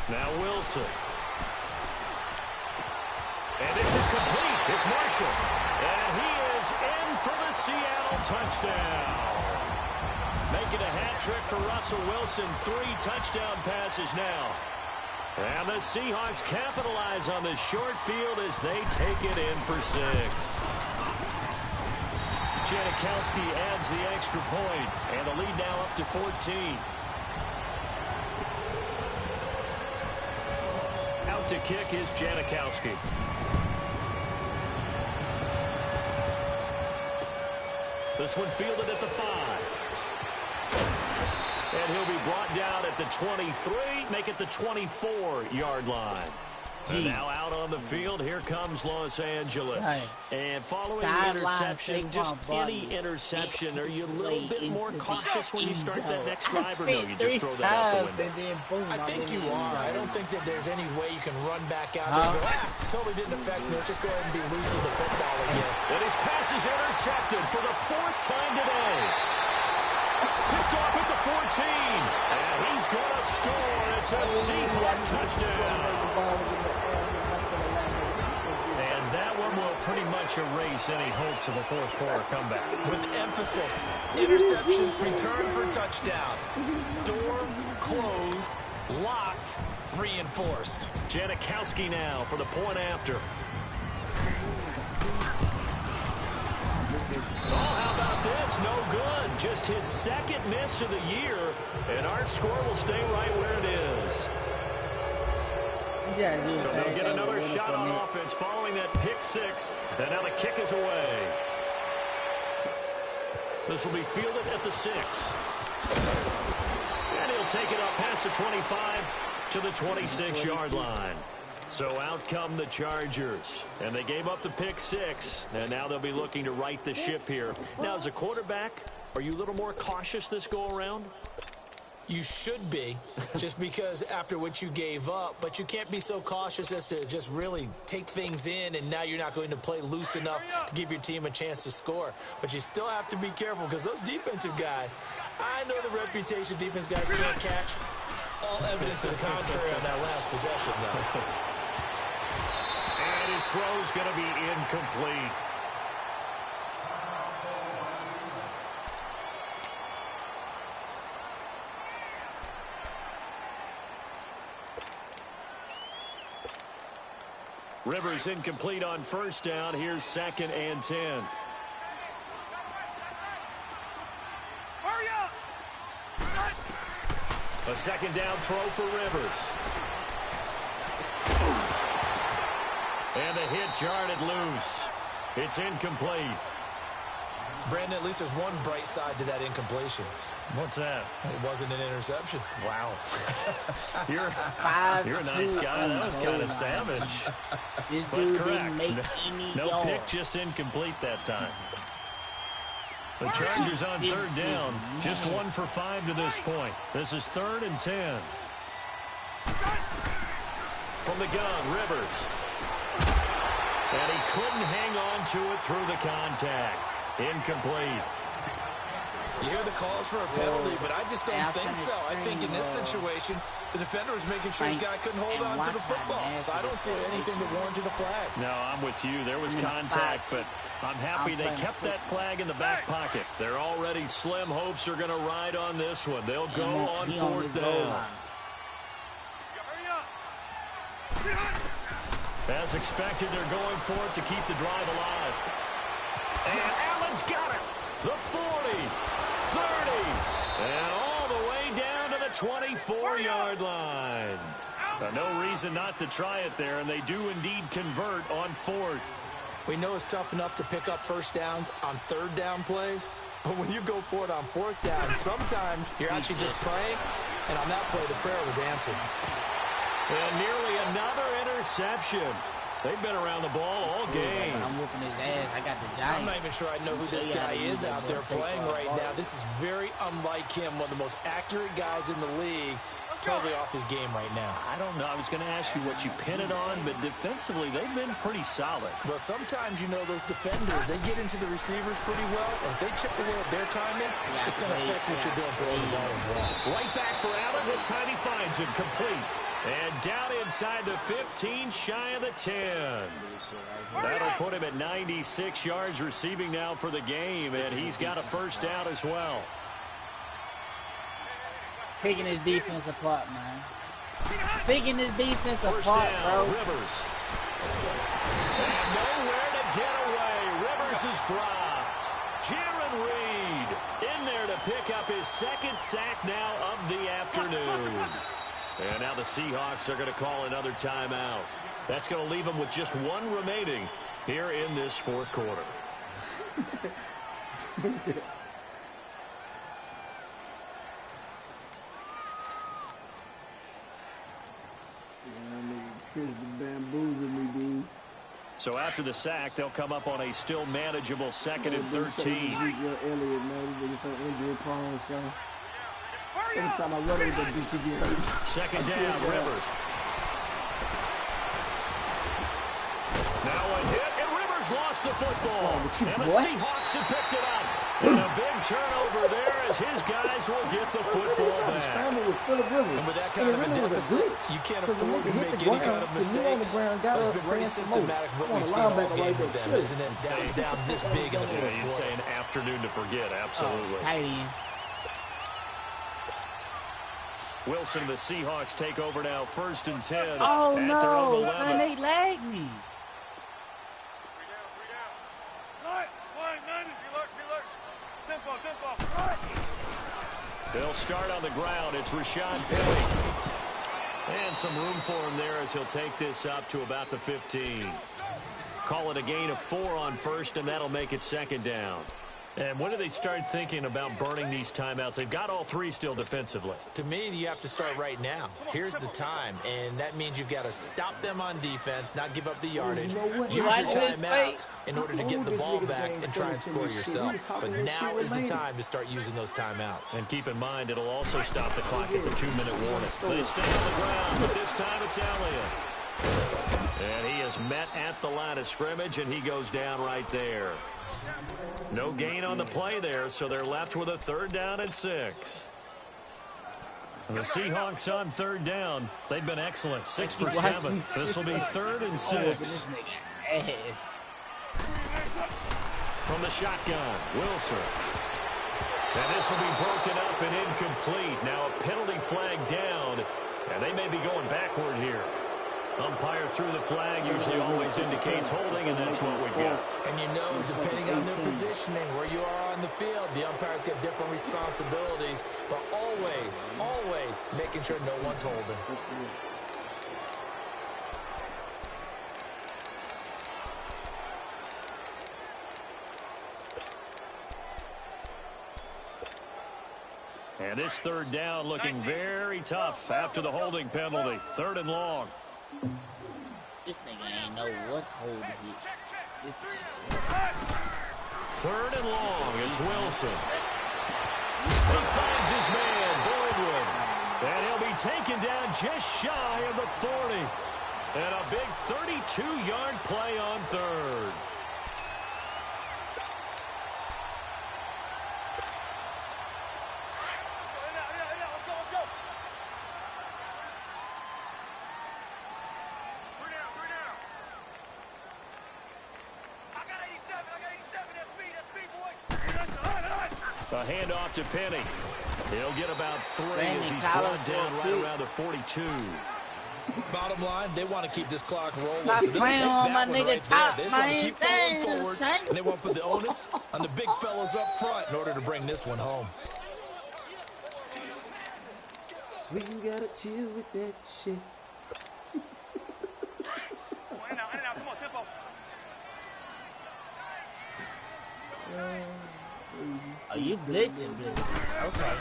Now Wilson. And this is complete. It's Marshall. And he is in for the Seattle touchdown. Making a hat trick for Russell Wilson. 3 touchdown passes now. And the Seahawks capitalize on the short field as they take it in for 6. Janikowski adds the extra point, and the lead now up to 14. Out to kick is Janikowski. This one fielded at the 5. And he'll be brought down at the 23, make it the 24-yard line. And now out on the field, here comes Los Angeles. And following the interception, just any interception, are you a little bit more cautious when you start that next drive, or no, you just throw that out the window? I think you are. I don't think that there's any way you can run back out there and go, totally didn't affect me. Let's just go ahead and be loose with the football again. And his pass is intercepted for the 4th time today. Picked off at the 14. And he's going to score. It's a Seahawk touchdown. And that one will pretty much erase any hopes of a fourth quarter comeback. With emphasis, interception, return for touchdown. Door closed, locked, reinforced. Janikowski now for the point after. Oh, how about this? No good. Just his 2nd miss of the year, and our score will stay right where it is. So they'll get another shot on offense following that pick 6, and now the kick is away. This will be fielded at the 6. And he'll take it up past the 25 to the 26-yard line. So out come the Chargers, and they gave up the pick 6, and now they'll be looking to right the ship here. Now, as a quarterback, are you a little more cautious this go-around? You should be, just because after what you gave up, but you can't be so cautious as to just really take things in, and now you're not going to play loose enough to give your team a chance to score. But you still have to be careful, because those defensive guys, I know the reputation defense guys can't catch. All evidence to the contrary on that last possession, though. And his throw's going to be incomplete. Rivers incomplete on 1st down. Here's 2nd and 10. Hurry up! A 2nd down throw for Rivers. And the hit jarred it loose. It's incomplete. Brandon, at least there's one bright side to that incompletion. What's that? It wasn't an interception. Wow. You're a nice guy. That was kind of savage. But correct. No pick, just incomplete that time. The Chargers on 3rd down. Just 1 for 5 to this point. This is 3rd and 10. From the gun, Rivers. And he couldn't hang on to it through the contact. Incomplete. You hear the calls for a penalty, but I just don't think so. I think in this situation, the defender was making sure his guy couldn't hold on to the football. So I don't see anything that warranted a flag. No, I'm with you. There was contact, but I'm happy they kept that flag in the back pocket. They're already slim hopes are going to ride on this one. They'll go on 4th down. As expected, they're going for it to keep the drive alive. And Allen's got it. The 40, 30, and all the way down to the 24-yard line. No reason not to try it there, and they do indeed convert on 4th. We know it's tough enough to pick up first downs on 3rd down plays, but when you go for it on 4th down, sometimes you're actually just praying, and on that play, the prayer was answered. And nearly another interception. They've been around the ball all game. I'm whooping his ass. I got the Giants. I'm not even sure I know who this guy is out there playing right now. This is very unlike him, one of the most accurate guys in the league. Totally off his game right now. I don't know. I was going to ask you what you pin it on, but defensively, they've been pretty solid. Well, sometimes, you know, those defenders, they get into the receivers pretty well, and if they chip away at their timing, it's going to affect what you're doing throwing the ball as well. Right back for Allen. This time he finds him complete. And down inside the 15, shy of the 10. That'll put him at 96 yards receiving now for the game, and he's got a first down as well. Picking his defense apart, man. Picking his defense first apart, down, bro. Rivers. And nowhere to get away. Rivers is dropped. Jaron Reed in there to pick up his 2nd sack now of the afternoon. And now the Seahawks are going to call another timeout. That's going to leave them with just 1 remaining here in this 4th quarter. So after the sack, they'll come up on a still manageable 2nd and 13. Elliott, man, this nigga so injury prone, so. Every time I run into that bitch again. 2nd down, Rivers. Now a hit, and Rivers lost the football. And the Seahawks have picked it up. And a big turnover there as his guys will get the football back. And with that kind of a deficit, you can't afford to make any kind of mistakes. It's been pretty symptomatic of what we've seen all game with them, isn't it? Down this big in the fourth quarter. You'd say an afternoon to forget, absolutely. Wilson and the Seahawks take over now, 1st and 10. Oh, no, son, they lagged me. They'll start on the ground. It's Rashad Penny. And some room for him there as he'll take this up to about the 15. Call it a gain of 4 on 1st, and that'll make it 2nd down. And when do they start thinking about burning these timeouts? They've got all 3 still defensively. To me, you have to start right now. Here's the time, and that means you've got to stop them on defense, not give up the yardage. Use your timeouts in order to get the ball back and try and score yourself. But now is the time to start using those timeouts. And keep in mind, it'll also stop the clock at the 2-minute warning. They stay on the ground, but this time it's Elliott. And he is met at the line of scrimmage, and he goes down right there. No gain on the play there, so they're left with a 3rd down and 6. And the Seahawks on 3rd down. They've been excellent. 6 for 7. This will be 3rd and 6. From the shotgun, Wilson. And this will be broken up and incomplete. Now a penalty flag down, and they may be going backward here. Umpire threw the flag, usually always indicates holding, and that's what we've got. And you know, depending on their positioning, where you are on the field, the umpires get different responsibilities, but always, always making sure no one's holding. And this 3rd down looking very tough after the holding penalty. 3rd and long. This nigga ain't know what hold he. 3rd and long. It's Wilson. He finds his man, Boydwood. And he'll be taken down just shy of the 40. And a big 32-yard play on 3rd. A handoff to Penny. He'll get about 3 as he's brought down right around the 42. Bottom line, they want to keep this clock rolling. Stop so playing on my nigga right top, They just want to man. keep falling forward, and they want to put the onus on the big fellas up front in order to bring this one home. We gotta chill with that shit. Come on, tempo. Are you blitzing? Okay.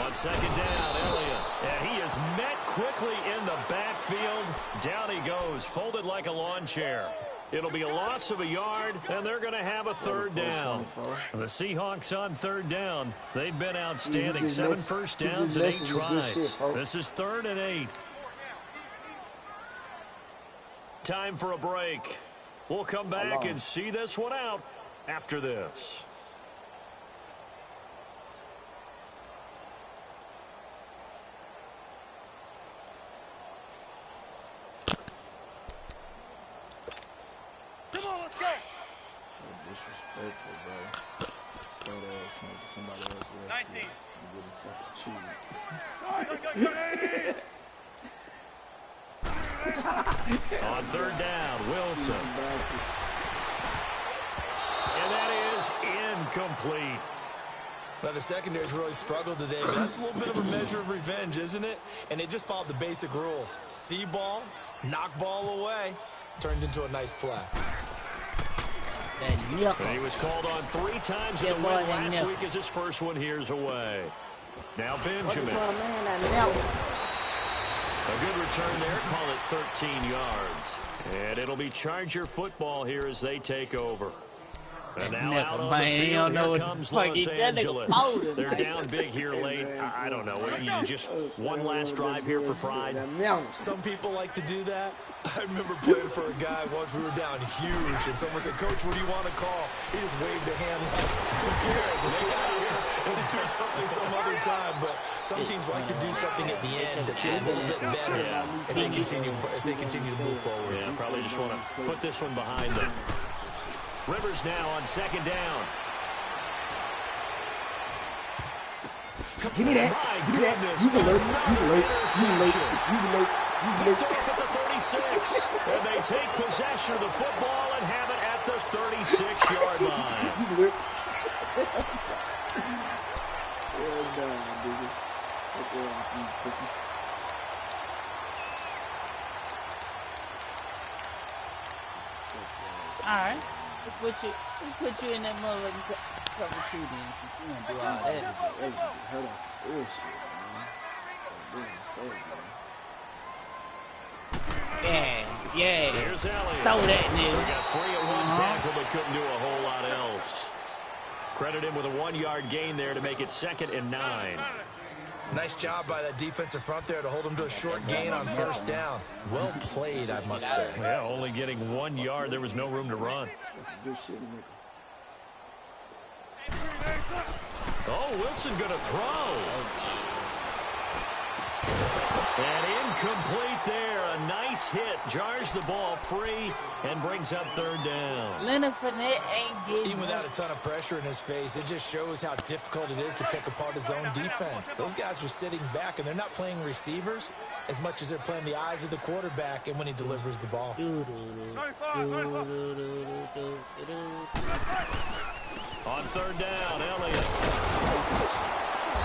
On second down, Elliott. And he is met quickly in the backfield. Down he goes, folded like a lawn chair. It'll be a loss of a yard, and they're going to have a third down. The Seahawks on third down. They've been outstanding. 7 first downs and 8 tries. This is 3rd and 8. Time for a break. We'll come back and see this one out after this. Come on, let's go. Disrespectful, bro. Fat ass came to somebody else. 19. You get himself a cheese. On third down, Wilson. And that is incomplete. Now, the secondary's really struggled today, but that's a little bit of a measure of revenge, isn't it? And they just followed the basic rules. See ball, knock ball away. Turned into a nice play. And he was called on 3 times in the win last week as his first one here's away. Now Benjamin. A good return there. Call it 13 yards. And it'll be Charger football here as they take over. And now out on the field, here comes Los Angeles. They're down big here late. I don't know. You just one last drive here for pride. Some people like to do that. I remember playing for a guy once. We were down huge, and someone said, "Coach, what do you want to call?" He just waved a hand like, "Who cares? Let's get out of here and do something some other time." But some teams like to do something at the end to feel a little bit better as they continue to move forward. Yeah, probably just want to put this one behind them. Rivers now on second down. Give me that. Give me that. Use a load. Use a load. Use a load. Use a load. It's off at the 36. And they take possession of the football and have it at the 36-yard line. All right. Let's put you in that motherfucking cover 2 then, since you want to do all that. Hurt us bullshit, man. Yeah. Here's Elliott. Throw that, nigga. So he got free at one tackle, but couldn't do a whole lot else. Credit him with a 1-yard gain there to make it 2nd and 9. Nice job by that defensive front there to hold him to a short gain on first down. Well played, I must say. Yeah, only getting 1 yard. There was no room to run. Oh, Wilson going to throw. And incomplete there. A nice hit. Jars the ball free and brings up 3rd down. Leonard Fournette ain't getting Even without a ton of pressure in his face, it just shows how difficult it is to pick apart his own defense. Those guys are sitting back, and they're not playing receivers as much as they're playing the eyes of the quarterback and when he delivers the ball. On 3rd down, Elliott.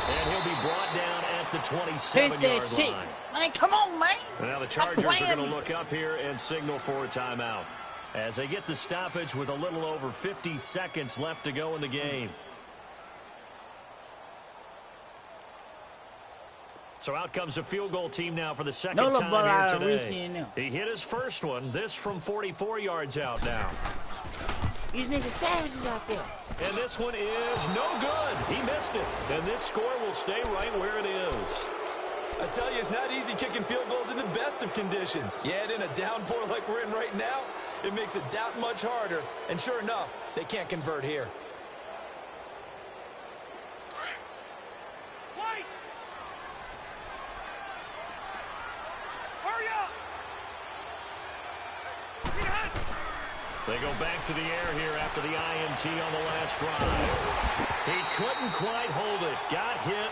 And he'll be brought down at the 27-yard line. Man, come on, man. Now the Chargers are going to look up here and signal for a timeout as they get the stoppage with a little over 50 seconds left to go in the game. So out comes the field goal team now for the second time here today. He hit his first one. This from 44 yards out now. These niggas savages out there. And this one is no good. He missed it. And this score will stay right where it is. I tell you, it's not easy kicking field goals in the best of conditions. Yet in a downpour like we're in right now, it makes it that much harder. And sure enough, they can't convert here. Wait! Hurry up! They go back to the air here after the INT on the last drive. He couldn't quite hold it. Got hit.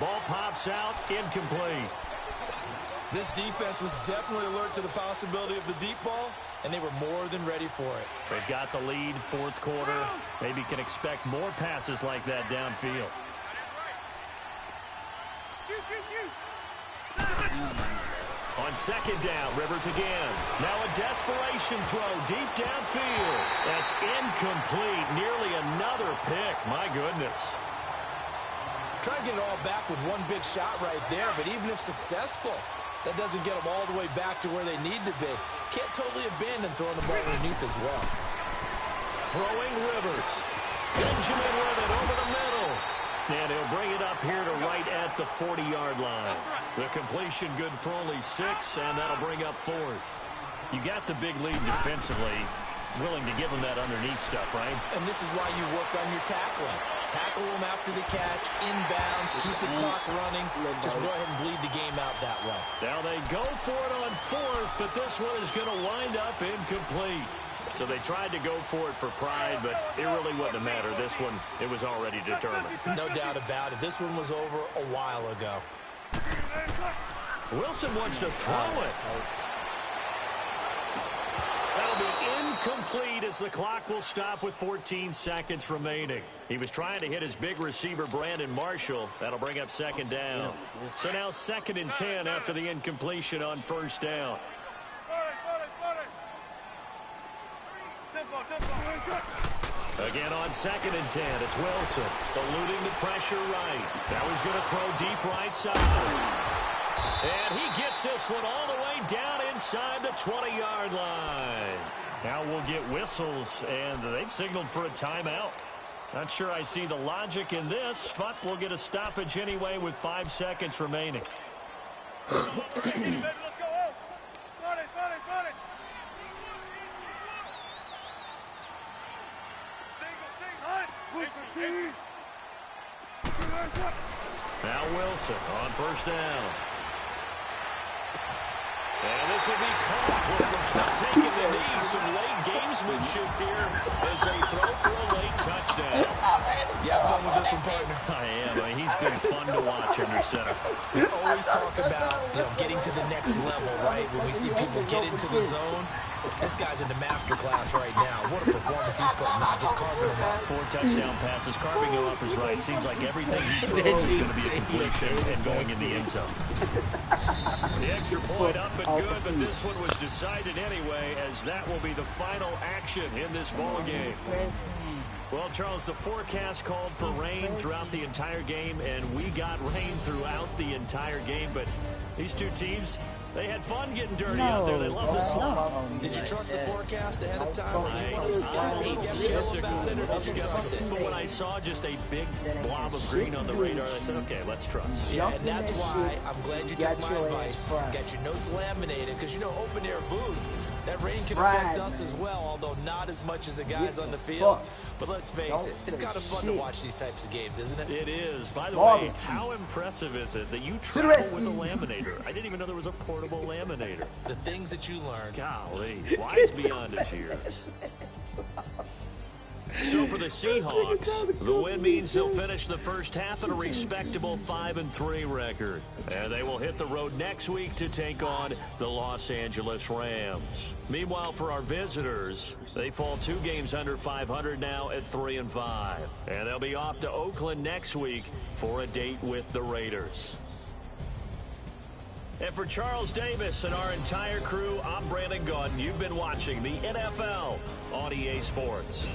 Ball pops out. Incomplete. This defense was definitely alert to the possibility of the deep ball, and they were more than ready for it. They've got the lead, fourth quarter. Maybe can expect more passes like that downfield. On second down, Rivers again. Now a desperation throw deep downfield. That's incomplete. Nearly another pick. My goodness. Trying to get it all back with one big shot right there, but even if successful, that doesn't get them all the way back to where they need to be. Can't totally abandon throwing the ball underneath as well. Throwing Rivers. Benjamin with it over the middle. And he'll bring it up here to right at the 40-yard line. The completion good for only 6, and that'll bring up fourth. You got the big lead defensively. Willing to give them that underneath stuff, right? And this is why you work on your tackling. Tackle them after the catch, inbounds, keep the clock running. Just go ahead and bleed the game out that way. Now they go for it on fourth, but this one is going to wind up incomplete. So they tried to go for it for pride, but it really wouldn't have mattered. This one, it was already determined. No doubt about it. This one was over a while ago. Wilson wants to throw it. That'll be incomplete as the clock will stop with 14 seconds remaining. He was trying to hit his big receiver, Brandon Marshall. That'll bring up second down. So now 2nd and 10 after the incompletion on first down. Again on 2nd and 10, it's Wilson eluding the pressure right. Now he's going to throw deep right side. And he gets this one all the way down inside the 20-yard line. Now we'll get whistles, and they've signaled for a timeout. Not sure I see the logic in this, but we'll get a stoppage anyway with 5 seconds remaining. Now Wilson on first down. And this will be caught. Taking the knee. Some late gamesmanship here as they throw for a late touchdown. You have fun with this one, partner? I am. I mean, he's been fun to watch under center. We always talk about, getting to the next level, right? When we see people get into the zone. This guy's in the master class right now. What a performance he's putting on, just carving him up. 4 touchdown passes. Carving him up is right. Seems like everything he throws is going to be a completion and going in the end zone. The extra point up and good, but this one was decided anyway, as that will be the final action in this ball game. Well, Charles, the forecast called for rain throughout the entire game, and we got rain throughout the entire game, but these two teams, they had fun getting dirty out there. They love the slump. Did you trust the forecast ahead of time? But when I saw just a big blob of green on the radar, I said, okay, let's trust. Yeah, and that's why I'm glad you took my advice. Got your notes laminated, because, open air booth, that rain can affect us as well, although not as much as the guys on the field. But let's face it, it's kind of fun to watch these types of games, isn't it? It is. By the way, how impressive is it that you travel with a laminator? I didn't even know there was a portable laminator. The things that you learn. Golly, wise beyond his years. So for the Seahawks, the win means they'll finish the first half at a respectable 5-3 record. And they will hit the road next week to take on the Los Angeles Rams. Meanwhile, for our visitors, they fall 2 games under 500 now at 3-5. And they'll be off to Oakland next week for a date with the Raiders. And for Charles Davis and our entire crew, I'm Brandon Gaudin. You've been watching the NFL on EA Sports.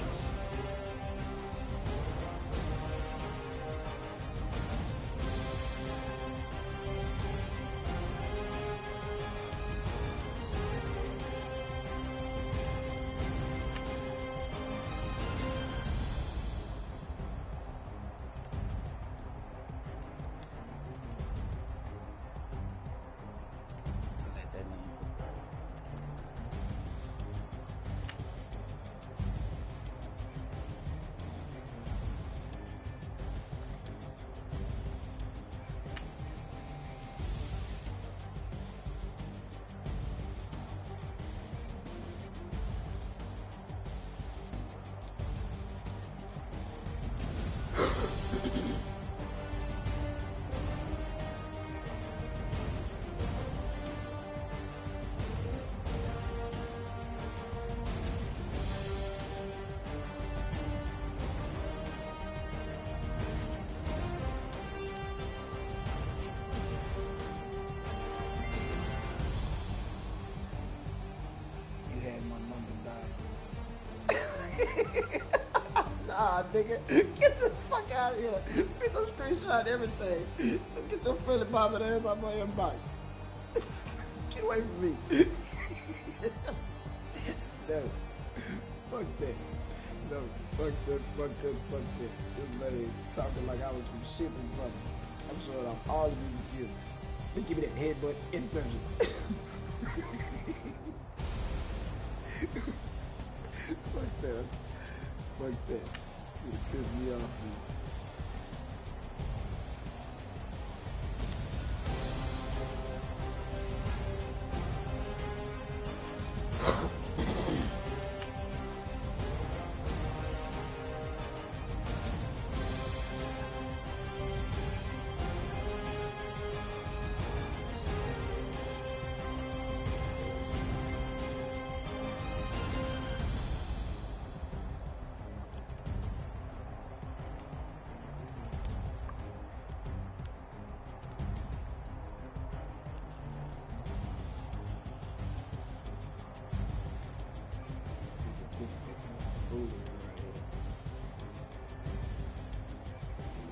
Nah, nigga. Get the fuck out of here. Get some screenshot everything. Get your friendly bobbing ass out my inbox. Get away from me. No. Fuck that. No. Fuck that. This man talking like I was some shit or something. I'm showing off all of these skills. Please give me that headbutt interception. Fuck that. Fuck that. It pissed me off, man.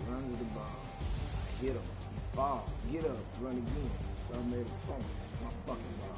Run to the ball. Hit him. Fall. Get up. Run again. So I made a fumble. My fucking ball.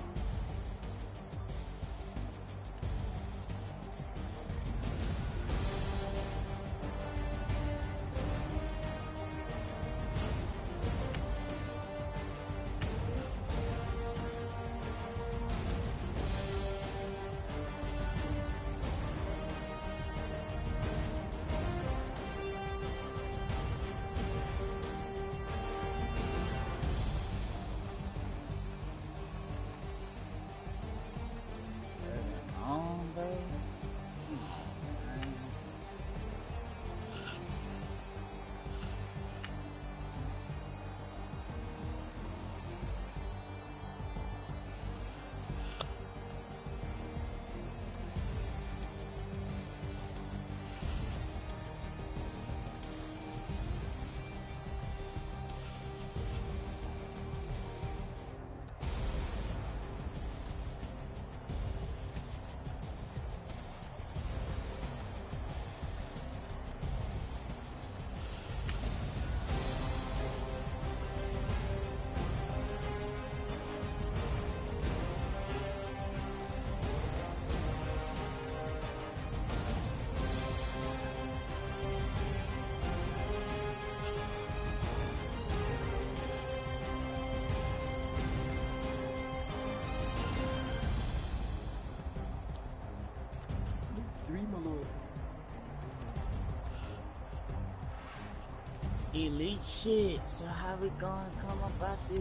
Elite shit. So how we gonna come about this?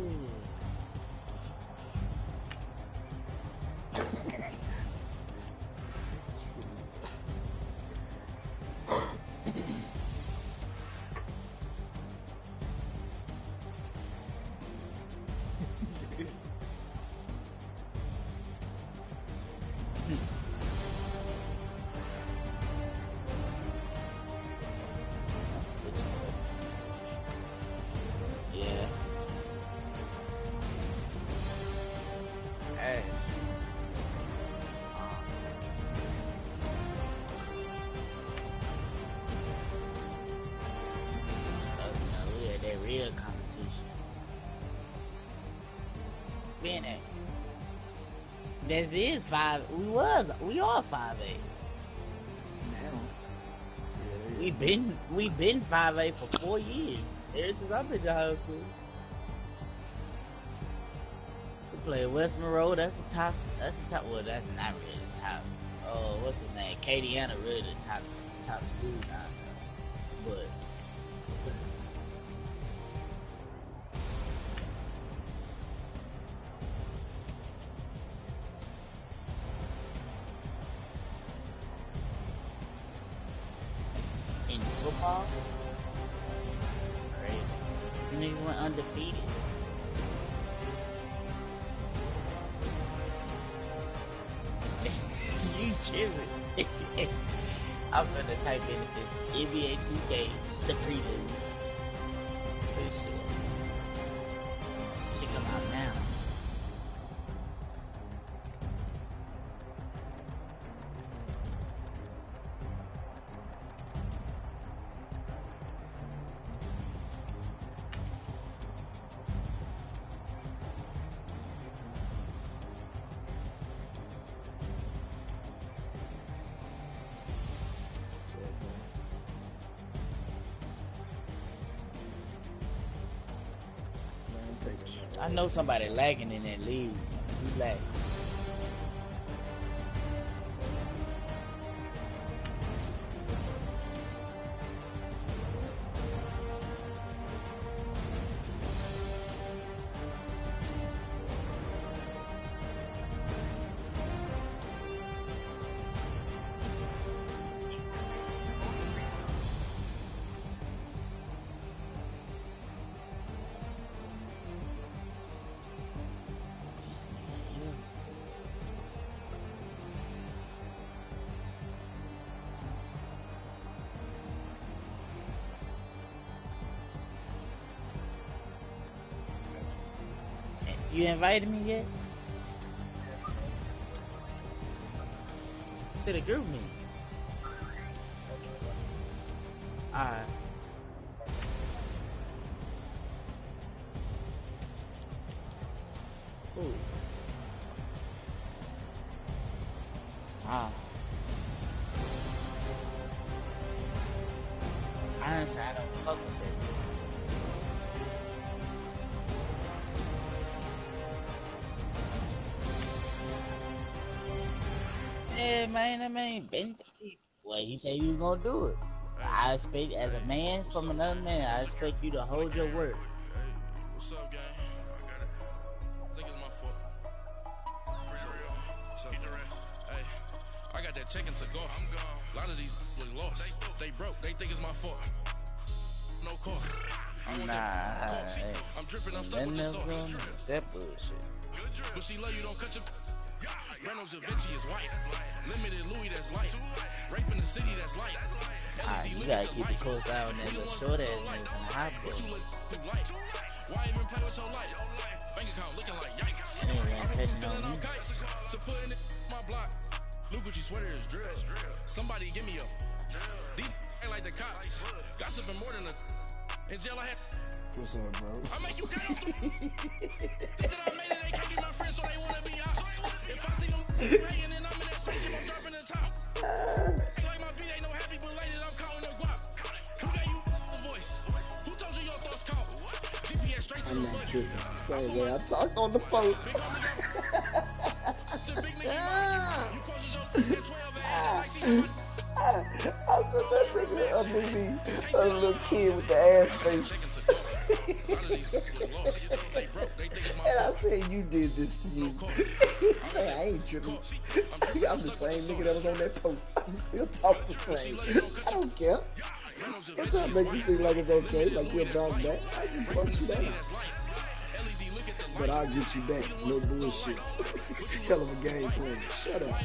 Real competition. Being at this is 5. We are 5'8". Now we been 5'8" for 4 years. Ever since I've been to high school. We play West Monroe. That's the top. Well, that's not really the top. Oh, what's his name? Acadiana really the top school now. But. Football? Crazy. You niggas went undefeated. You chillin'. I'm gonna type in this NBA 2K, the prelude. Pretty sure. She come out now. I know somebody lagging in that league. Who's lagging? You invited me yet? To the group meeting. Alright. Ooh. Ah. Honestly, I don't fuck with it. Yeah, man, I mean, well, he said he was gonna do it. I expect, as a man from another man, I expect you to hold your word. Hey, what's up, gang? I got it. I think it's my fault. What's up, hey, I got that chicken to go. I'm gone. A lot of these look lost. They broke. They think it's my fault. No car. I want that. Hey, I'm dripping. I'm stuck with the sauce. that bullshit. But she love you. Don't cut your. Reynolds Da Vinci is white. Limited Louis that's light. Rape in the city that's light. Alright, you gotta keep it close down on that little short ass nigga from the hot boy. Why even play with your life? Bank account looking like yikes. I'm feeling no kites. To put in my block. Blue Gucci sweater is drill. Somebody give me a. These ain't like the cops. Gossiping more than a. In jail I had. What's up, bro? I make you get off the. Think that I made it, they can't be my friends, so they wanna be ops. If I see them hanging and I'm in that spaceship, I'm dropping the top. Ain't like my beat ain't no happy, but later I'm counting the guap. Who gave you the voice? Who told you your thoughts count? GPS straight to the I'm not money. tripping. Sorry, man. I talked on the phone. The big nigga, you posted your 12 ass, and I see you. I said that nigga a baby, a little kid with the ass face. And I said, you did this to you. Hey, I ain't tripping. I'm the same nigga that was on that post. I'm still talking the same. I don't care. I'm trying to make you think like it's okay, like you're about back. I just punch you down. But I'll get you back. No bullshit. Hell of a game plan. Shut up.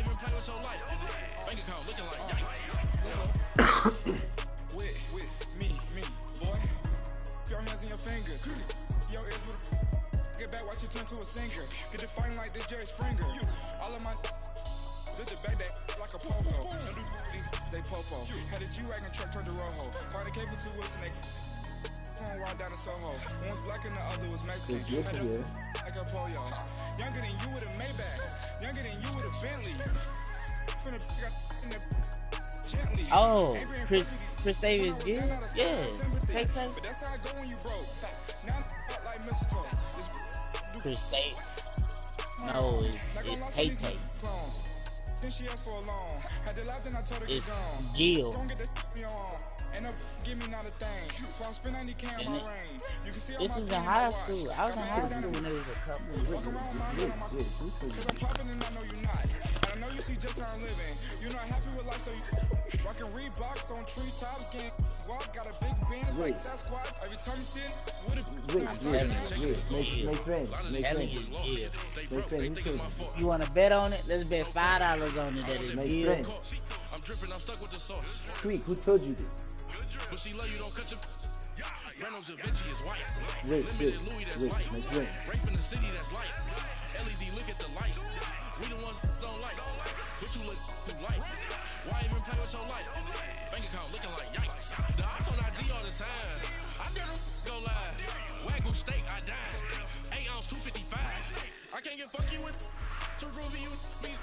with me, boy. Your hands in your fingers. Your ears with a get back, watch you turn to a singer. Get it fighting like this Jerry Springer. All of my zip the back that like a popo. Don't do these, they popo. Had a G-Wagon truck turned to Rojo. Find a cable 2 wheels and they ride down to Soho. One was black and the other was Mexican. Had a like a polio. Younger than you with a Maybach. Younger than you with a Bentley. Finna got in the gently. Oh, Chris Davis, yeah. Take. But that's how I go when you broke. Now like mistletoe. Chris Davis. No, it's Tay. Then she asked for a loan. Had to laugh, then I told her It's gone. Gil. Don't get that me on. And give me not a thing. So I spend 90K on my rain. You can see This is in high school. I was in high school when there was a couple. Walk around with my hand on my cause I'm popping and I know you're not. And I know you see just how I'm living. You're not happy with life, so you rockin' Reeboks on treetops, getting walk, got a big Benz like Sasquatch. Every time you see it, with You want to bet on it? Let's bet $5 on it that it's Gil. I'm dripping, I'm stuck with the sauce. Squeak, who told you this? But she love you, don't cut your. Reynolds Da Vinci is white. Rich, Rape in the city that's light. LED, look at the lights. We the ones don't like. But you look too light. Why even play with your life? Bank account looking like yikes. The ops on IG all the time. I dare them go live. Wagyu steak, I dine. 8 ounce, 255. I can't get fuck you with to prove you me.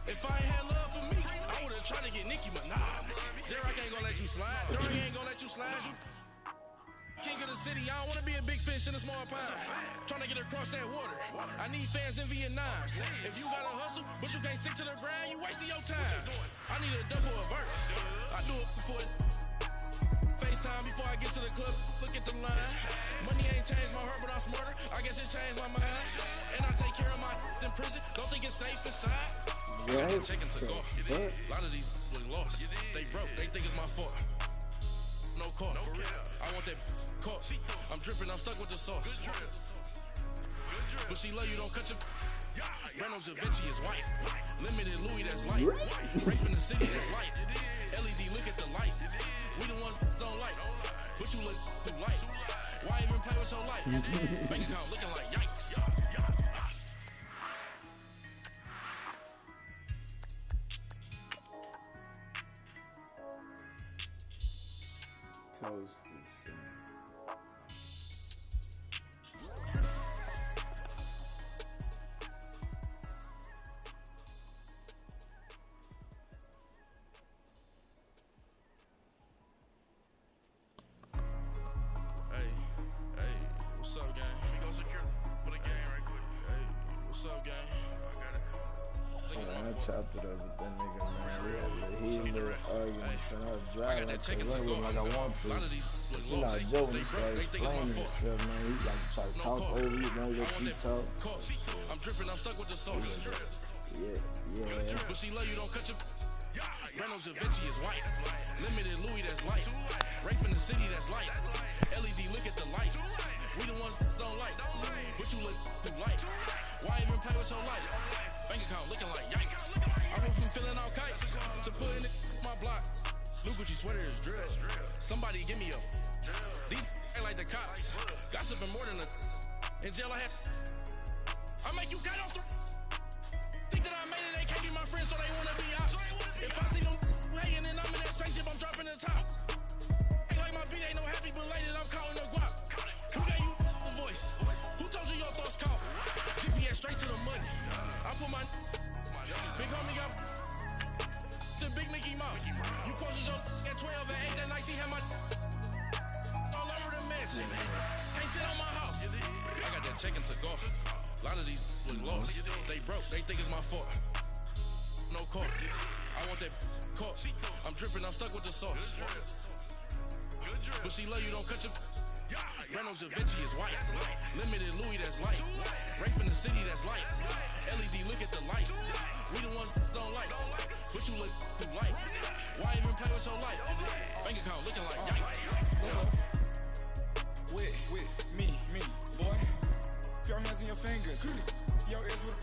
If I ain't had love for me, I would've tried to get Nicki Minaj. Derek ain't gonna let you slide. Derek ain't gonna let you slide. King of the city, I don't want to be a big fish in a small pond. Trying to get across that water. I need fans in Vietnam. If you gotta hustle, but you can't stick to the grind, you wasting your time. I need a dub for a verse. I do it before FaceTime before I get to the club. Look at the line. Money ain't changed my heart, but I'm smarter. I guess it changed my mind. And I take care of my in prison. Don't think it's safe inside. Right. Checking to go. A lot of these lost. They broke. They think it's my fault. No call. For real. I want that caught. I'm dripping. I'm stuck with the sauce. But she love you. Don't cut your. Reynolds Da Vinci is white. Limited Louis that's light. Raping the city that's light. LED look at the light. We the ones don't like. But you look too light. Why even play with your life? Bank account looking like yikes. Toasted, son. Hey, what's up, gang? Let me go secure for the gang right quick. Hey, what's up, gang? I got it. I chopped it up with that nigga, man. We had a heated argument, son. I was driving, I couldn't run with him like I want to. But you know, Joe, when he started explaining himself, man, he like try to talk over you, man, let you talk. I'm dripping, I'm stuck with the sauce. Yeah. But she love you, don't cut your. Reynolds Da Vinci is white. Limited Louis that's light. Raping the city that's light. LED look at the light. We the ones don't like. But you look too light. Why even play with your life? Bank account looking like yikes. I went from filling out kites to putting it in my block. New Gucci sweater is drill. Somebody give me a. These ain't like the cops. Gossiping more than a. In jail I had. I make you cut off the. Think that I made it, they can't be my friends, so they wanna be ops. If I see them hating and I'm in that spaceship, I'm dropping the top. Ain't like my beat ain't no happy belated, I'm counting the guap. Who gave you a voice? Who told you your thoughts count? GPS straight to the money. I put my big homie got the big Mickey Mouse. You posted your at 12 and 8 that night, she had my all over the mansion. Can't sit on my house. I got that check into golf. A lot of these was lost. They broke. They think it's my fault. No call. I want that caught. I'm dripping. I'm stuck with the sauce. But she love you. Don't cut your. Reynolds Da Vinci is white. Limited Louis that's light. Raping the city that's light. LED look at the light. We the ones don't like. But you look too light. Why even play with your life? Bank account looking like yikes. With me, boy. Your hands in your fingers. Your ears with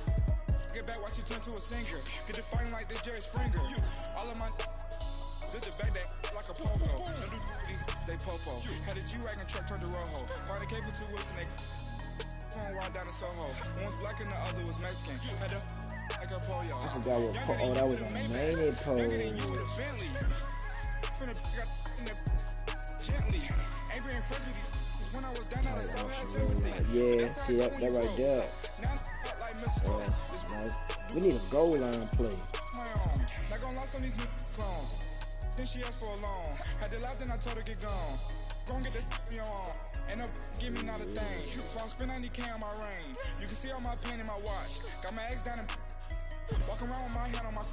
get back, watch you turn to a singer. Get to fighting like this Jerry Springer. All of my zip the back that like a pogo. Don't do these, they popo. Had a G-Wagon truck turned to Rojo. Find a cable 2 wheels and they one wild down in Soho. One was black and the other was Mexican. Had a like a polio. I forgot what that was a main pole. Younger than you with a Bentley. Finna got in the gently. Ain't being friends with these. When I was down out of South yeah, see that right there. We need a goal line play. Not gonna lost on these new clones. Then she asked for a loan. Had to laugh, then I told her get gone. Gon' get that me on. And up, give me not a thing. So I spend 90K on my range. You can see all my pain in my watch. Got my ex down and walking around with my hand on my.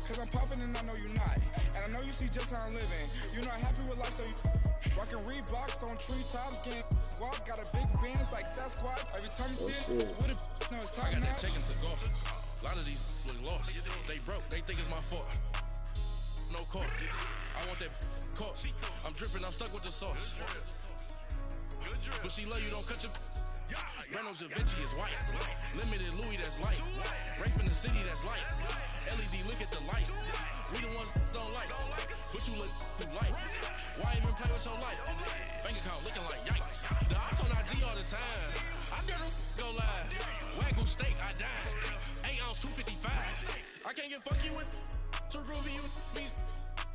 Cause I'm popping and I know you not. And I know you see just how I'm living. You're not happy with life, so you. Rockin' Reeboks on treetops, getting walk, got a big bands like Sasquatch. Every time you see it, with a no, it's top I got notch. that check into golf. A lot of these was lost. They broke. They think it's my fault. No call. I want that caught. I'm dripping. I'm stuck with the sauce. But she love you. Don't cut your. Reynolds Da Vinci is white. Limited Louis that's light. Raping the city that's light. LED look at the light. We the ones don't like. But you look too light. Why even play with your life? Bank account looking like yikes. The ops on IG all the time. I dare them go live. Wagyu steak, I died. 8 ounce, 255. I can't get funky with too groovy you me.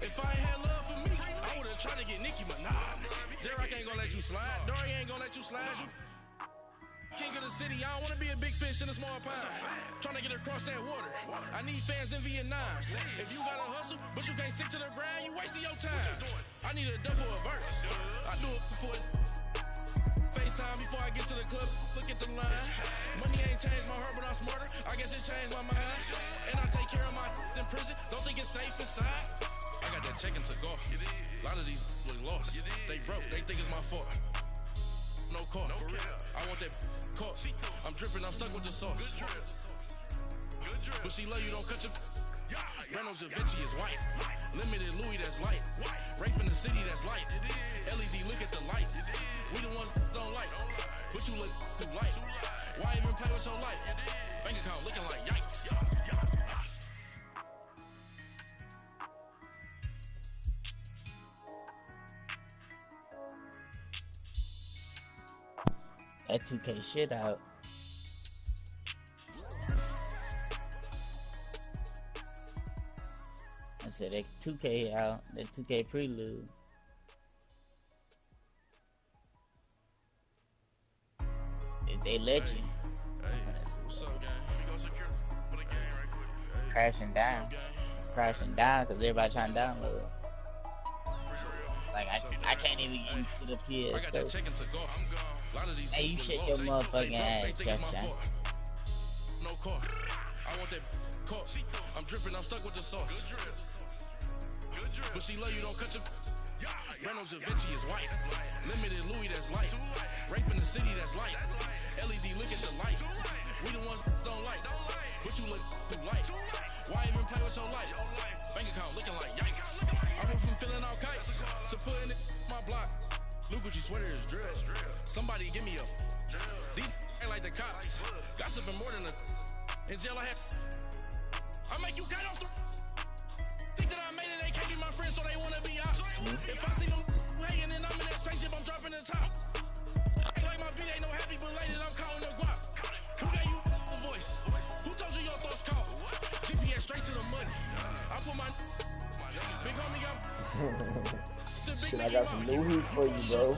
If I ain't had love for me, I would've tried to get Nicki Minaj. J-Rock ain't gonna let you slide. Dory ain't gonna let you slide. You king of the city, I don't wanna be a big fish in a small pond. Trying to get across that water. I need fans in Vietnam. If you gotta hustle, but you can't stick to the grind, you wasting your time. I need a dub for a verse. I do it before FaceTime before I get to the club, look at the line. Money ain't changed my heart, but I'm smarter. I guess it changed my mind. And I take care of my in prison. Don't think it's safe inside. I got that checking to go. A lot of these look lost. They broke, they think it's my fault. No car, for real. I want that car. I'm dripping, I'm stuck with the sauce. But she love you, don't cut your. Reynolds Da Vinci is white. Limited Louis, that's light. Rape in the city, that's light. LED, look at the lights. We the ones don't like. But you look too light. Why even play with your life? Bank account looking like yikes. That 2K shit out. I said that 2K out. That 2K prelude. If they let you. What's up, gang? Let me go secure for the game right quick. Hey. Crashing down. Crashing down because everybody trying to download. Like, I can't even get into the PS. I got that checking to go. I'm gone. A lot of these hey, you shut your motherfucking ass, Shut. No car. I want that car. I'm dripping, I'm stuck with the sauce. But she love you, don't cut your. Reynolds Da Vinci is white. Limited Louis, that's light. Rape in the city, that's light. LED, look at the lights. We the ones don't like. But you look too light. Why even play with your life? Bank account looking like yikes. I went from filling out kites to putting it in my block. Look what you sweater is drill. Somebody give me a. These ain't like the cops. Gossiping more than a. In jail I had. I make you cut off the. Think that I made it, they can't be my friends, so they wanna be out. If I see them hating and I'm in that spaceship, I'm dropping the top. Ain't like my beat ain't no happy belated, I'm calling the guap. Who gave you the voice? Who told you your thoughts count? GPS straight to the money. I put my big homie got. Shit, I got some new heat for you, bro.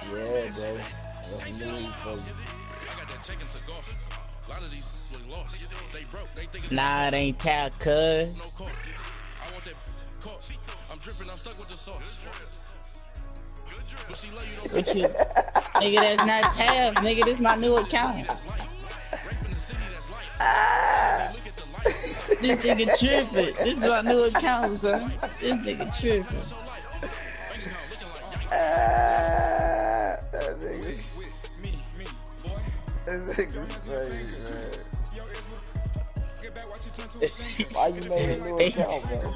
Yeah, bro. I got some new heat for you. I got that checking to go. A lot of these look lost. They broke, they think it's nah, it ain't tap, cuz. No car. I want that car. I'm dripping, I'm stuck with the sauce. But she love you, don't What you? Nigga, that's not tab. Nigga, this my new account. This nigga tripping. This is my new account, son. This nigga tripping. That nigga. This nigga's crazy, man. Why you made a new account, bro?